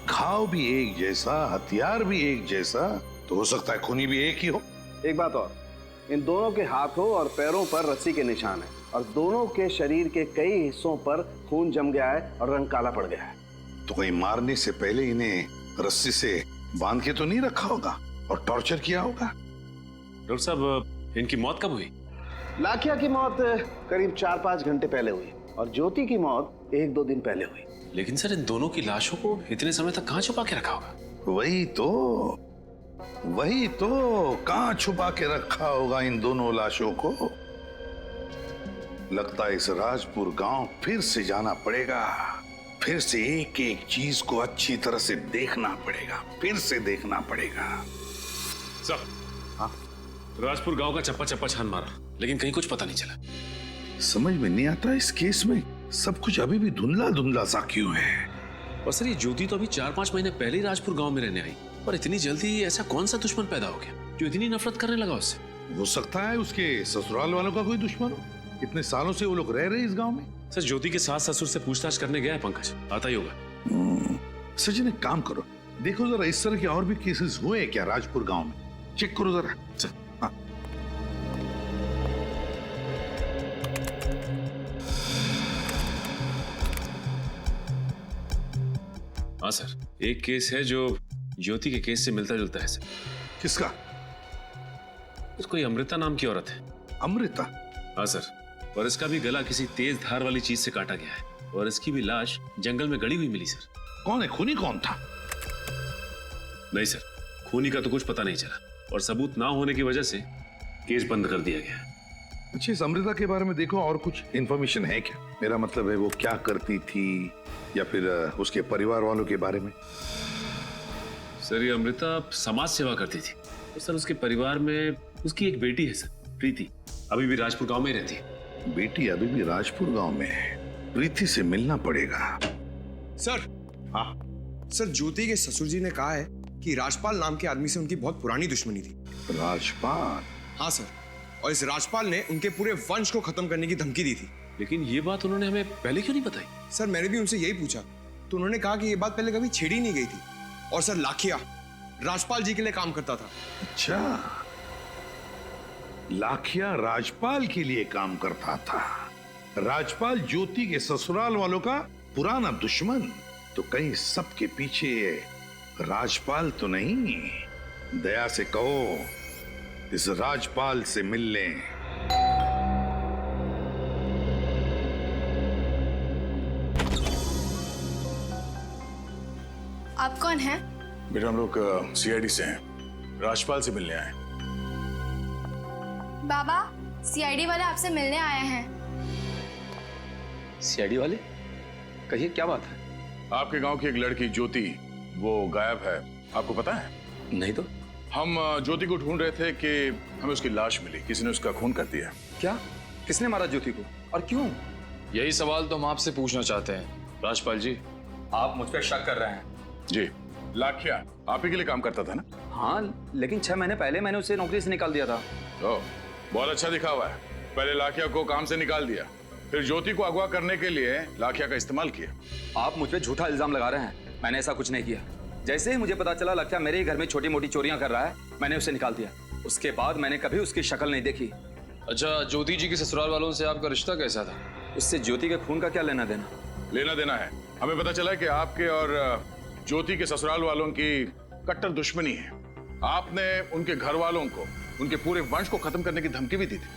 घाव भी एक जैसा, हथियार भी एक जैसा, तो हो सकता है खूनी भी एक ही हो। एक बात और, इन दोनों के हाथों और पैरों पर रस्सी के निशान हैं और दोनों के शरीर के कई हिस्सों पर खून जम गया है और रंग काला पड़ गया है। तो कहीं मारने से पहले इन्हें रस्सी से बांध के तो नहीं रखा होगा और टॉर्चर किया होगा? डॉक्टर साहब, इनकी मौत कब हुई? लाखिया की मौत करीब 4-5 घंटे पहले हुई और ज्योति की मौत 1-2 दिन पहले हुई। लेकिन सर, इन दोनों की लाशों को इतने समय तक कहाँ छुपा के रखा होगा? वही तो कहाँ छुपा के रखा होगा इन दोनों लाशों को? लगता है इस राजपुर गांव फिर से जाना पड़ेगा, फिर से एक एक चीज को अच्छी तरह से देखना पड़ेगा, फिर से देखना पड़ेगा। सर, हाँ? राजपुर गांव का चप्पा चप्पा छान मारा, लेकिन कहीं कुछ पता नहीं चला। समझ में नहीं आता इस केस में सब कुछ अभी भी धुंधला धुंधला सा क्यों है। और सर, ये ज्योति तो अभी 4-5 महीने पहले ही राजपुर गांव में रहने आई, और इतनी जल्दी ऐसा कौन सा दुश्मन पैदा हो गया जो इतनी नफरत करने लगा उससे? हो सकता है उसके ससुराल वालों का कोई दुश्मन हो। इतने सालों से वो लोग रह रहे इस गांव में। सर, ज्योति के सास ससुर से पूछताछ करने गया है पंकज, आता ही होगा। सचिन, एक काम करो, देखो जरा इस तरह के और भी केसेस हुए क्या राजपुर गांव में, चेक करो जरा। हाँ। हाँ सर, एक केस है जो ज्योति के केस से मिलता जुलता है सर। किसका? कोई अमृता नाम की औरत है। अमृता? हाँ सर, और इसका भी गला किसी तेज धार वाली चीज से काटा गया है और इसकी भी लाश जंगल में गड़ी हुई मिली सर। कौन है खूनी? कौन था? नहीं सर, खूनी का तो कुछ पता नहीं चला और सबूत ना होने की वजह से केस बंद कर दिया गया। अच्छा, इस अमृता के बारे में देखो और कुछ इंफॉर्मेशन है क्या? मेरा मतलब है वो क्या करती थी या फिर उसके परिवार वालों के बारे में? सर, ये अमृता समाज सेवा करती थी और सर उसके परिवार में उसकी एक बेटी है सर, प्रीति, अभी भी राजपुर गांव में रहती है। बेटी अभी भी राजपुर गांव में है? प्रीति से मिलना पड़ेगा। सर। हाँ सर, ज्योति के ससुर जी ने कहा है कि राजपाल नाम के आदमी से उनकी बहुत पुरानी दुश्मनी थी। राजपाल? हाँ सर, और इस राजपाल ने उनके पूरे वंश को खत्म करने की धमकी दी थी। लेकिन ये बात उन्होंने हमें पहले क्यों नहीं बताई? सर, मैंने भी उनसे यही पूछा तो उन्होंने कहा कि ये बात पहले कभी छेड़ी नहीं गई थी। और सर, लाखिया राजपाल जी के लिए काम करता था। अच्छा, लाखिया राजपाल के लिए काम करता था। राजपाल ज्योति के ससुराल वालों का पुराना दुश्मन। तो कहीं सबके पीछे राजपाल तो नहीं? दया से कहो इस राजपाल से मिल लें। आप कौन हैं? बेटा हम लोग सीआईडी से हैं, राजपाल से मिलने आए। बाबा, सीआईडी वाले आपसे मिलने आए हैं। सीआईडी वाले? कहिए क्या बात है? आपके गांव की एक लड़की ज्योति, वो गायब है, आपको पता है? नहीं तो। हम ज्योति को ढूंढ रहे थे कि हमें उसकी लाश मिली, किसी ने उसका खून कर दिया। क्या? किसने मारा ज्योति को और क्यों? यही सवाल तो हम आपसे पूछना चाहते हैं राजपाल जी। आप मुझ पर शक कर रहे हैं? जी। लाखिया आप ही के लिए काम करता था ना? हाँ, लेकिन 6 महीने पहले मैंने उसे नौकरी से निकाल दिया था। ओह, बहुत अच्छा दिखा हुआ है। पहले लाखिया को काम से निकाल दिया, फिर ज्योति को अगवा करने के लिए लाखिया का इस्तेमाल किया। आप मुझ पे झूठा इल्जाम लगा रहे हैं। मैंने ऐसा कुछ नहीं किया। जैसे ही मुझे पता चला लाखिया मेरे ही घर में छोटी मोटी चोरियां कर रहा है, मैंने उसे निकाल दिया। उसके बाद मैंने कभी उसकी शक्ल नहीं देखी। अच्छा, ज्योति जी के ससुराल वालों से आपका रिश्ता कैसा था? उससे ज्योति के खून का क्या लेना देना? लेना देना है। हमें पता चला कि आपके और ज्योति के ससुराल वालों की कट्टर दुश्मनी है। आपने उनके घर वालों को, उनके पूरे वंश को खत्म करने की धमकी भी दी थी।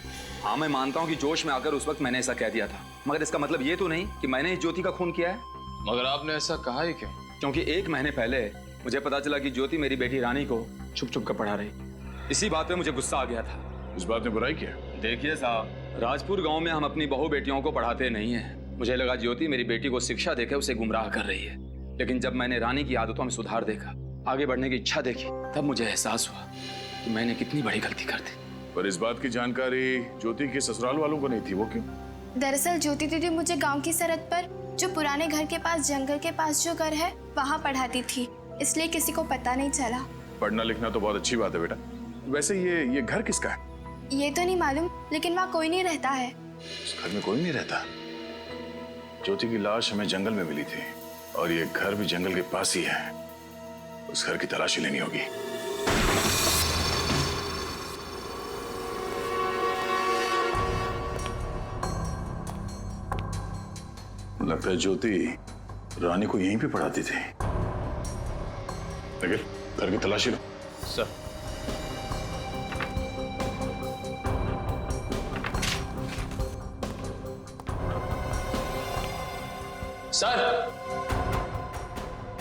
हाँ, मैं मानता हूँ कि जोश में आकर उस वक्त मैंने ऐसा कह दिया था, मगर इसका मतलब ये तो नहीं कि मैंने इस ज्योति का खून किया है। मगर आपने ऐसा कहा ही क्यों? क्योंकि 1 महीने पहले मुझे पता चला कि ज्योति मेरी बेटी रानी को छुप छुप कर पढ़ा रही। इसी बात पे मुझे गुस्सा आ गया था। इस बात ने बुराई किया? देखिए साहब, राजपुर गांव में हम अपनी बहू बेटियों को पढ़ाते नहीं हैं। मुझे लगा ज्योति मेरी बेटी को शिक्षा देकर उसे गुमराह कर रही है, लेकिन जब मैंने रानी की आदतों में सुधार देखा, आगे बढ़ने की इच्छा देखी, तब मुझे एहसास हुआ कि मैंने कितनी बड़ी गलती कर दी। पर इस बात की जानकारी ज्योति के ससुराल वालों को नहीं थी, वो क्यों? दरअसल ज्योति दीदी मुझे गांव की सरहद पर जो पुराने घर के पास, जंगल के पास जो घर है, वहाँ पढ़ाती थी, इसलिए किसी को पता नहीं चला। पढ़ना लिखना तो बहुत अच्छी बात है बेटा। वैसे ये घर किसका है? ये तो नहीं मालूम, लेकिन वहाँ कोई नहीं रहता है। इस घर में कोई नहीं रहता? ज्योति की लाश हमें जंगल में मिली थी और ये घर भी जंगल के पास ही है। उस घर की तलाशी लेनी होगी। लगता है ज्योति रानी को यहीं पे पढ़ाती थी। लेकिन घर की तलाशी लो। सर।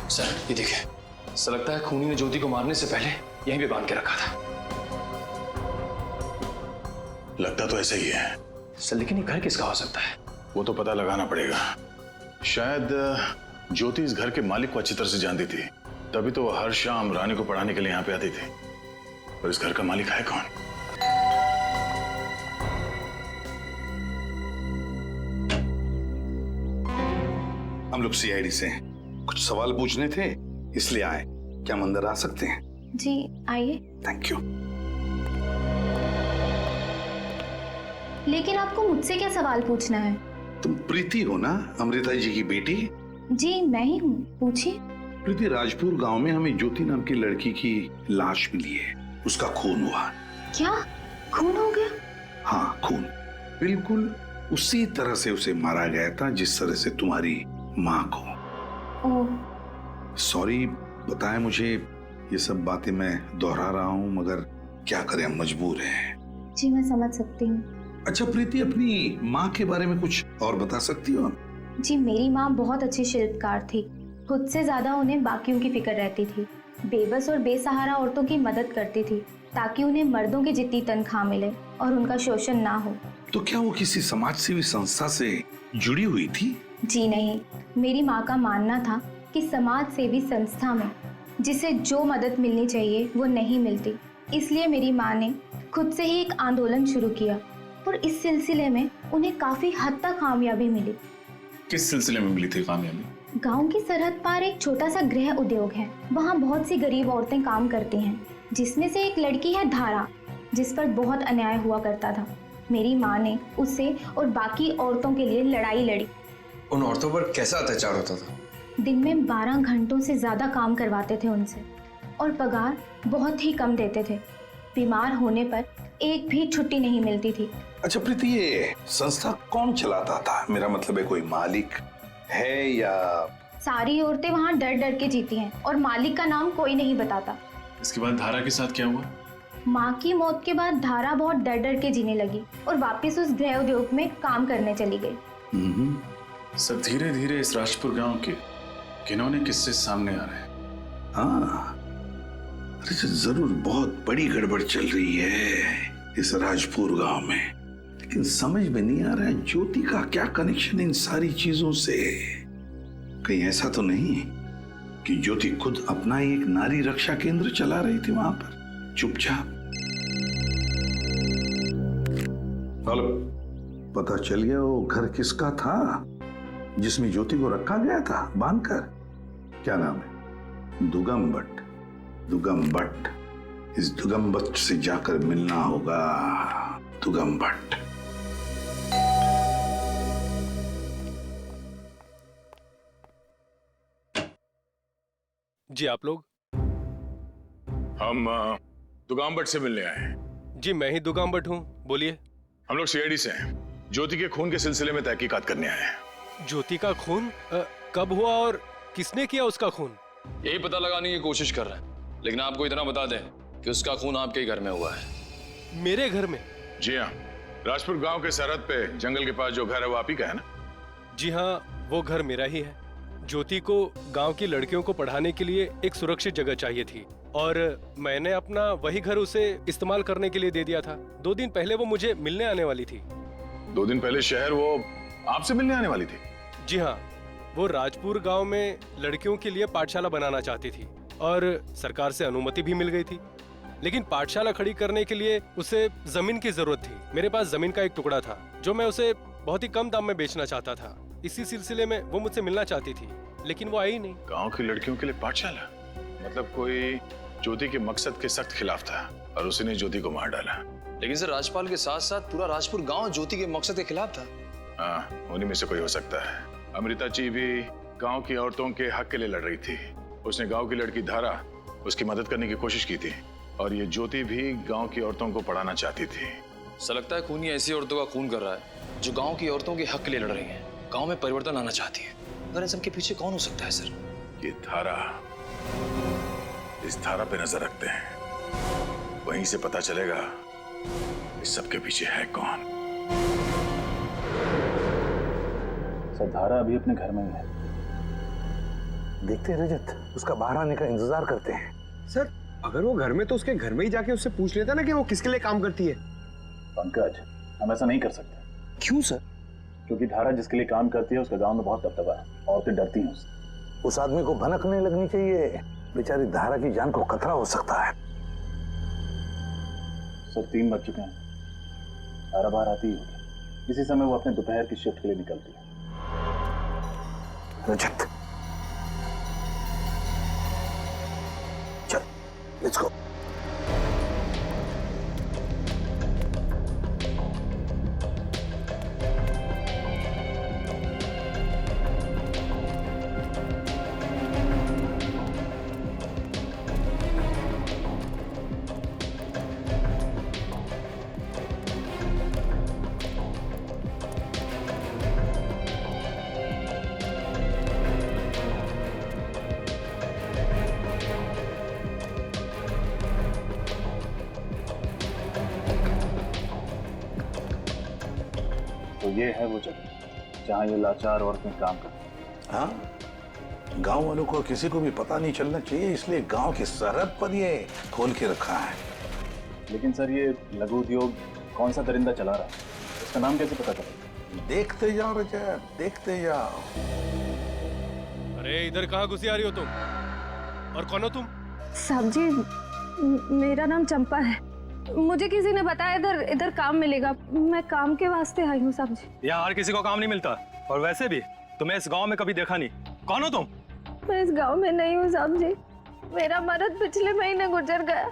सर, ये देखिए, ऐसा लगता है खूनी ने ज्योति को मारने से पहले यहीं पे बांध के रखा था। लगता तो ऐसा ही है सर, लेकिन ये घर किसका हो सकता है? वो तो पता लगाना पड़ेगा। शायद ज्योति इस घर के मालिक को अच्छी तरह से जानती थी, तभी तो वो हर शाम रानी को पढ़ाने के लिए यहाँ पे आती थी। पर इस घर का मालिक है कौन? हम लोग सीआईडी से हैं, कुछ सवाल पूछने थे इसलिए आए। क्या हम अंदर आ सकते हैं? जी आइए। Thank you. लेकिन आपको मुझसे क्या सवाल पूछना है? तुम प्रीति हो ना, अमृता जी की बेटी? जी मैं ही हूँ, पूछिए। प्रीति, राजपुर गांव में हमें ज्योति नाम की लड़की की लाश मिली है, उसका खून हुआ। क्या खून हो गया? हाँ, खून बिल्कुल उसी तरह से उसे मारा गया था जिस तरह से तुम्हारी माँ को। ओह सॉरी, बताया मुझे ये सब बातें मैं दोहरा रहा हूँ, मगर क्या करें, हम मजबूर हैं। जी मैं समझ सकती हूँ। अच्छा प्रीति, अपनी माँ के बारे में कुछ और बता सकती हो? जी मेरी माँ बहुत अच्छी शिल्पकार थी, खुद से ज्यादा उन्हें बाकियों की फिक्र रहती थी। बेबस और बेसहारा औरतों की मदद करती थी ताकि उन्हें मर्दों की जितनी तनख्वाह मिले और उनका शोषण ना हो। तो क्या वो किसी समाज सेवी संस्था से जुड़ी हुई थी? जी नहीं, मेरी माँ का मानना था कि समाज सेवी संस्था में जिसे जो मदद मिलनी चाहिए वो नहीं मिलती, इसलिए मेरी माँ ने खुद से ही एक आंदोलन शुरू किया और इस सिलसिले में उन्हें काफी हद तक कामयाबी मिली। किस सिलसिले में मिली थी कामयाबी? गांव की सरहद पार एक छोटा सा गृह उद्योग है, वहाँ बहुत सी गरीब औरतें काम करती हैं, जिसमें से एक लड़की है धारा, जिस पर बहुत अन्याय हुआ करता था। मेरी माँ ने उससे और बाकी औरतों के लिए लड़ाई लड़ी। उन औरतों पर कैसा अत्याचार होता था? दिन में 12 घंटों से ज्यादा काम करवाते थे उनसे। और पगार बहुत ही कम देते थे। बीमार होने पर एक भी छुट्टी नहीं मिलती थी। अच्छा प्रीति, ये संस्था कौन चलाता था? मेरा मतलब है कोई मालिक है या? सारी औरतें वहाँ डर डर के जीती हैं और मालिक का नाम कोई नहीं बताता। इसके बाद धारा के साथ क्या हुआ? माँ की मौत के बाद धारा बहुत डर डर के जीने लगी और वापस उस गृह उद्योग में काम करने चली गई। सब धीरे धीरे इस राजपुर गांव के किन्होंने किस्से सामने आ रहे हैं। हाँ, अरे जरूर बहुत बड़ी गड़बड़ चल रही है इस राजपुर गांव में, लेकिन समझ में नहीं आ रहा है ज्योति का क्या कनेक्शन इन सारी चीजों से। कहीं ऐसा तो नहीं कि ज्योति खुद अपना ही एक नारी रक्षा केंद्र चला रही थी वहां पर चुपचाप? हेलो, पता चल गया वो घर किसका था जिसमें ज्योति को रखा गया था बांधकर? क्या नाम है? दुगम भट्ट। दुगम भट्ट, इस दुगम भट्ट से जाकर मिलना होगा। दुगम भट्ट। जी आप लोग? हम दुगाम भट्ट से मिलने आए हैं। जी मैं ही दुगाम भट्ट हूँ, बोलिए। हम लोग सीआईडी से हैं, ज्योति के खून के सिलसिले में तहकीकात करने आए हैं। ज्योति का खून कब हुआ और किसने किया उसका खून? यही पता लगाने की कोशिश कर रहे हैं, लेकिन आपको इतना बता दें कि उसका खून आपके ही घर में हुआ है। मेरे घर में? जी हाँ, राजपुर गांव के सरहद पे जंगल के पास जो घर है वो आप ही का है ना? जी हाँ, वो घर मेरा ही है। ज्योति को गांव की लड़कियों को पढ़ाने के लिए एक सुरक्षित जगह चाहिए थी और मैंने अपना वही घर उसे इस्तेमाल करने के लिए दे दिया था। 2 दिन पहले वो मुझे मिलने आने वाली थी। 2 दिन पहले शहर वो आपसे मिलने आने वाली थी? जी हाँ, वो राजपुर गांव में लड़कियों के लिए पाठशाला बनाना चाहती थी और सरकार से अनुमति भी मिल गई थी, लेकिन पाठशाला खड़ी करने के लिए उसे जमीन की जरूरत थी। मेरे पास जमीन का एक टुकड़ा था जो मैं उसे बहुत ही कम दाम में बेचना चाहता था। इसी सिलसिले में वो मुझसे मिलना चाहती थी, लेकिन वो आई नहीं। गांव की लड़कियों के लिए पाठशाला? मतलब कोई ज्योति के मकसद के सख्त खिलाफ था और उसने ज्योति को मार डाला। लेकिन सर, राजपाल के साथ साथ पूरा राजपुर गांव ज्योति के मकसद के खिलाफ था। हाँ, उन्हीं में से कोई हो सकता है। अमृता जी भी गांव की औरतों के हक के लिए लड़ रही थी। उसने गांव की लड़की धारा उसकी मदद करने की कोशिश की थी और ये ज्योति भी गांव की औरतों को पढ़ाना चाहती थी। ऐसा लगता है खूनी ऐसी औरतों का खून कर रहा है जो गांव की औरतों के हक के लिए लड़ रही हैं, गांव में परिवर्तन लाना चाहती है। अगर इन सबके पीछे कौन हो सकता है सर? ये धारा, इस धारा पे नजर रखते हैं, वहीं से पता चलेगा इस सबके पीछे है कौन। सर, धारा अभी अपने घर में ही है। देखते हैं रजत, उसका बाहर आने का इंतजार करते हैं। सर, अगर वो घर में तो उसके घर में ही जाके उससे पूछ लेता ना कि वो किसके लिए काम करती है। पंकज, हम ऐसा नहीं कर सकते। क्यों सर? क्योंकि धारा जिसके लिए काम करती है उसका गांव में बहुत दबदबा है, औरतें डरती हैं उससे। उस आदमी को भनक नहीं लगनी चाहिए, बेचारी धारा की जान को खतरा हो सकता है। सर, 3 बज चुके हैं, धारा बाहर आती ही होगी। इसी समय वो अपने दोपहर की शिफ्ट के लिए निकलती है। रजत, चल, लेट्स गो। तो ये है वो जगह जहाँ ये लाचार औरतें काम करती हैं। हाँ, गांव वालों को किसी को भी पता नहीं चलना चाहिए, इसलिए गांव की सरहद पर ये खोल के रखा है। लेकिन सर, ये लघु उद्योग कौन सा दरिंदा चला रहा है, इसका नाम कैसे पता चलेगा? देखते जाओ रजत, देखते जाओ। अरे इधर कहाँ घुसी आ रही हो तुम? और कौन हो तुम? साहब जी, मेरा नाम चंपा है। मुझे किसी ने बताया इधर काम मिलेगा। मैं काम के वास्ते आई हूँ साहब जी। यहाँ हर किसी को काम नहीं मिलता, और वैसे भी तुम्हें इस गांव में कभी देखा नहीं। कौन हो तुम? मैं इस गांव में नहीं हूँ साहब जी। मेरा मर्द पिछले महीने गुजर गया।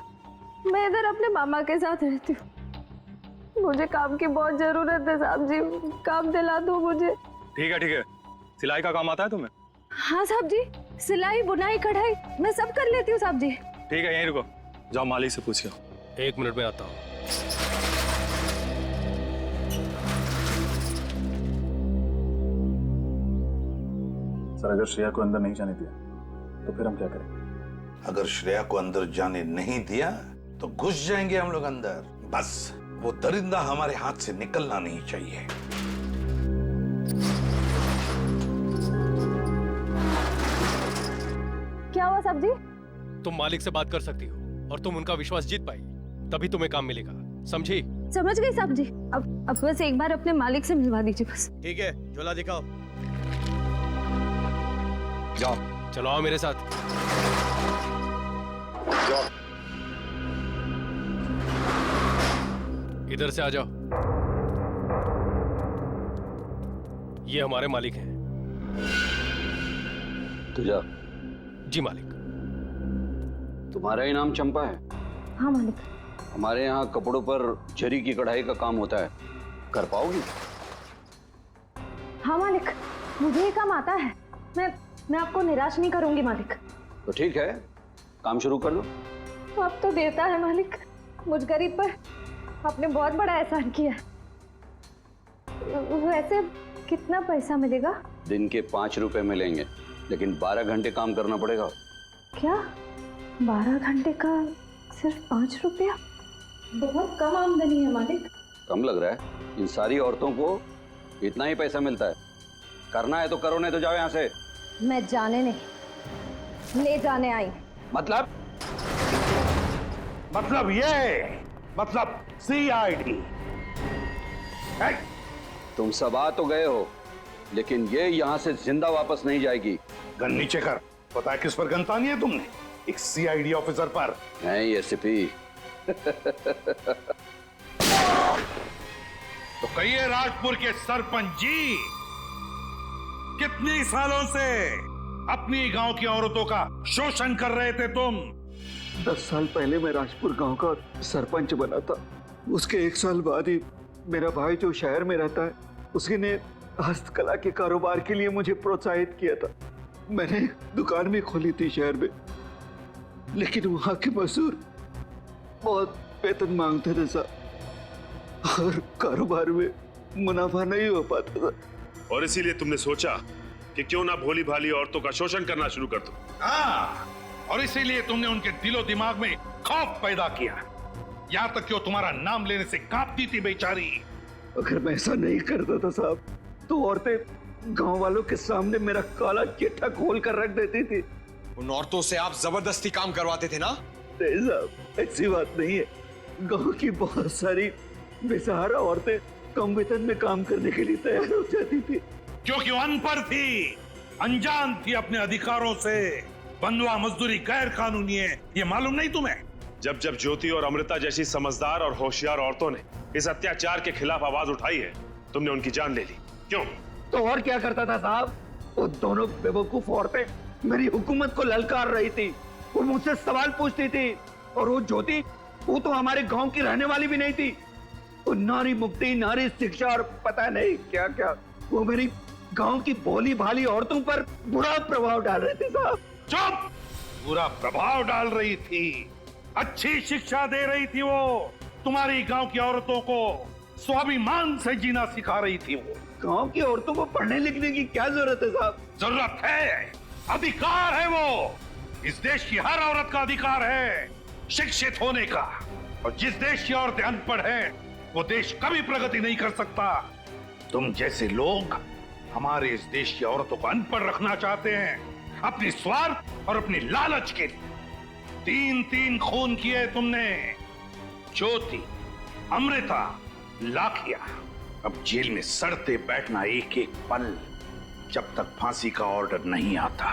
मैं इधर अपने मामा के साथ रहती हूँ। मुझे काम की बहुत जरूरत है साहब जी, काम दिला दो मुझे। ठीक है, सिलाई का काम आता है तुम्हें? हाँ साहब जी, सिलाई, बुनाई, कढ़ाई मैं सब कर लेती हूँ साहब जी। ठीक है, यहीं रुको, जाओ मालिक से पूछ लो। 1 मिनट में आता हूँ। सर, अगर श्रेया को अंदर नहीं जाने दिया तो फिर हम क्या करेंगे? अगर श्रेया को अंदर जाने नहीं दिया तो घुस जाएंगे हम लोग अंदर। बस वो दरिंदा हमारे हाथ से निकलना नहीं चाहिए। क्या हुआ साहब जी? तुम मालिक से बात कर सकती हो और तुम उनका विश्वास जीत पाई, तभी तुम्हें काम मिलेगा, समझी? समझ गई साहब जी। अब बस एक बार अपने मालिक से मिलवा दीजिए बस। ठीक है, झोला दिखाओ। जाओ, चलो आओ मेरे साथ। जाओ, इधर से आ जाओ। ये हमारे मालिक हैं। तुझा? जी मालिक। तुम्हारा ही नाम चंपा है? हाँ मालिक। हमारे यहाँ कपड़ों पर जरी की कढ़ाई का काम होता है, कर पाओगी? हाँ मालिक, मुझे ये काम आता है। मैं आपको निराश नहीं करूंगी मालिक। तो ठीक है, काम शुरू कर लो। अब तो देता है मालिक, मुझ गरीब पर आपने बहुत बड़ा एहसान किया। वैसे कितना पैसा मिलेगा? दिन के 5 रुपए मिलेंगे, लेकिन 12 घंटे काम करना पड़ेगा। क्या 12 घंटे का सिर्फ 5 रुपया? बहुत कम आमदनी है मालिक। कम लग रहा है? इन सारी औरतों को इतना ही पैसा मिलता है। करना है तो करो, नहीं तो जाओ यहाँ से। मैं जाने नहीं, ले जाने आई। मतलब ये मतलब CID। तुम सब आ तो गए हो, लेकिन ये यहाँ से जिंदा वापस नहीं जाएगी। गन नीचे कर। पता है किस पर गन तानी है तुमने? एक CID ऑफिसर पर। नहीं एसपी। तो कहिए राजपुर के सरपंच जी, कितने सालों से अपनी गांव की औरतों का शोषण कर रहे थे तुम? 10 साल पहले मैं राजपुर गांव का सरपंच बना था। उसके 1 साल बाद ही मेरा भाई जो शहर में रहता है, उसने हस्तकला के कारोबार के लिए मुझे प्रोत्साहित किया था। मैंने दुकान भी खोली थी शहर में, लेकिन वहां के मजदूर बहुत वेतन मांगते थे साहब, और कारोबार में मुनाफा नहीं हो पाता था। और इसीलिए तुमने सोचा कि क्यों ना भोली भाली औरतों का शोषण करना शुरू कर दो। हाँ, और इसीलिए तुमने उनके दिलो दिमाग में खौफ पैदा किया, यहाँ तक कि वो तुम्हारा नाम लेने से कांपती थी बेचारी। अगर मैं ऐसा नहीं करता था साहब, तो औरतें गांव वालों के सामने मेरा काला चिट्ठा खोल कर रख देती थी। उन औरतों से आप जबरदस्ती काम करवाते थे ना? नहीं साहब, ऐसी बात नहीं है। गांव की बहुत सारी बेसहारा औरतें कम वेतन में काम करने के लिए तैयार हो जाती थी, क्योंकि वो अनपढ़ थी, अनजान थी अपने अधिकारों से। बंधुआ मजदूरी गैर कानूनी है, ये मालूम नहीं तुम्हें? जब जब ज्योति और अमृता जैसी समझदार और होशियार औरतों ने इस अत्याचार के खिलाफ आवाज उठाई है, तुमने उनकी जान ले ली। क्यों? तो और क्या करता था साहब? वो दोनों बेवकूफ औरतें मेरी हुकूमत को ललकार रही थी, वो मुझसे सवाल पूछती थी। और वो ज्योति, वो तो हमारे गांव की रहने वाली भी नहीं थी। वो नारी मुक्ति, नारी शिक्षा और पता नहीं क्या क्या, वो मेरी गांव की भोली भाली औरतों पर बुरा प्रभाव डाल रहे थे साहब। चुप! बुरा प्रभाव डाल रही थी, अच्छी शिक्षा दे रही थी। वो तुम्हारी गांव की औरतों को स्वाभिमान से जीना सिखा रही थी। वो गांव की औरतों को पढ़ने लिखने की क्या जरूरत है साहब? जरूरत है, अधिकार है वो। इस देश की हर औरत का अधिकार है शिक्षित होने का। और जिस देश की औरतें अनपढ़ हैं, वो देश कभी प्रगति नहीं कर सकता। तुम जैसे लोग हमारे इस देश की औरतों को अनपढ़ रखना चाहते हैं, अपनी स्वार्थ और अपनी लालच के लिए। 3-3 खून किए तुमने, ज्योति, अमृता, लाखिया। अब जेल में सड़ते बैठना एक एक पल, जब तक फांसी का ऑर्डर नहीं आता।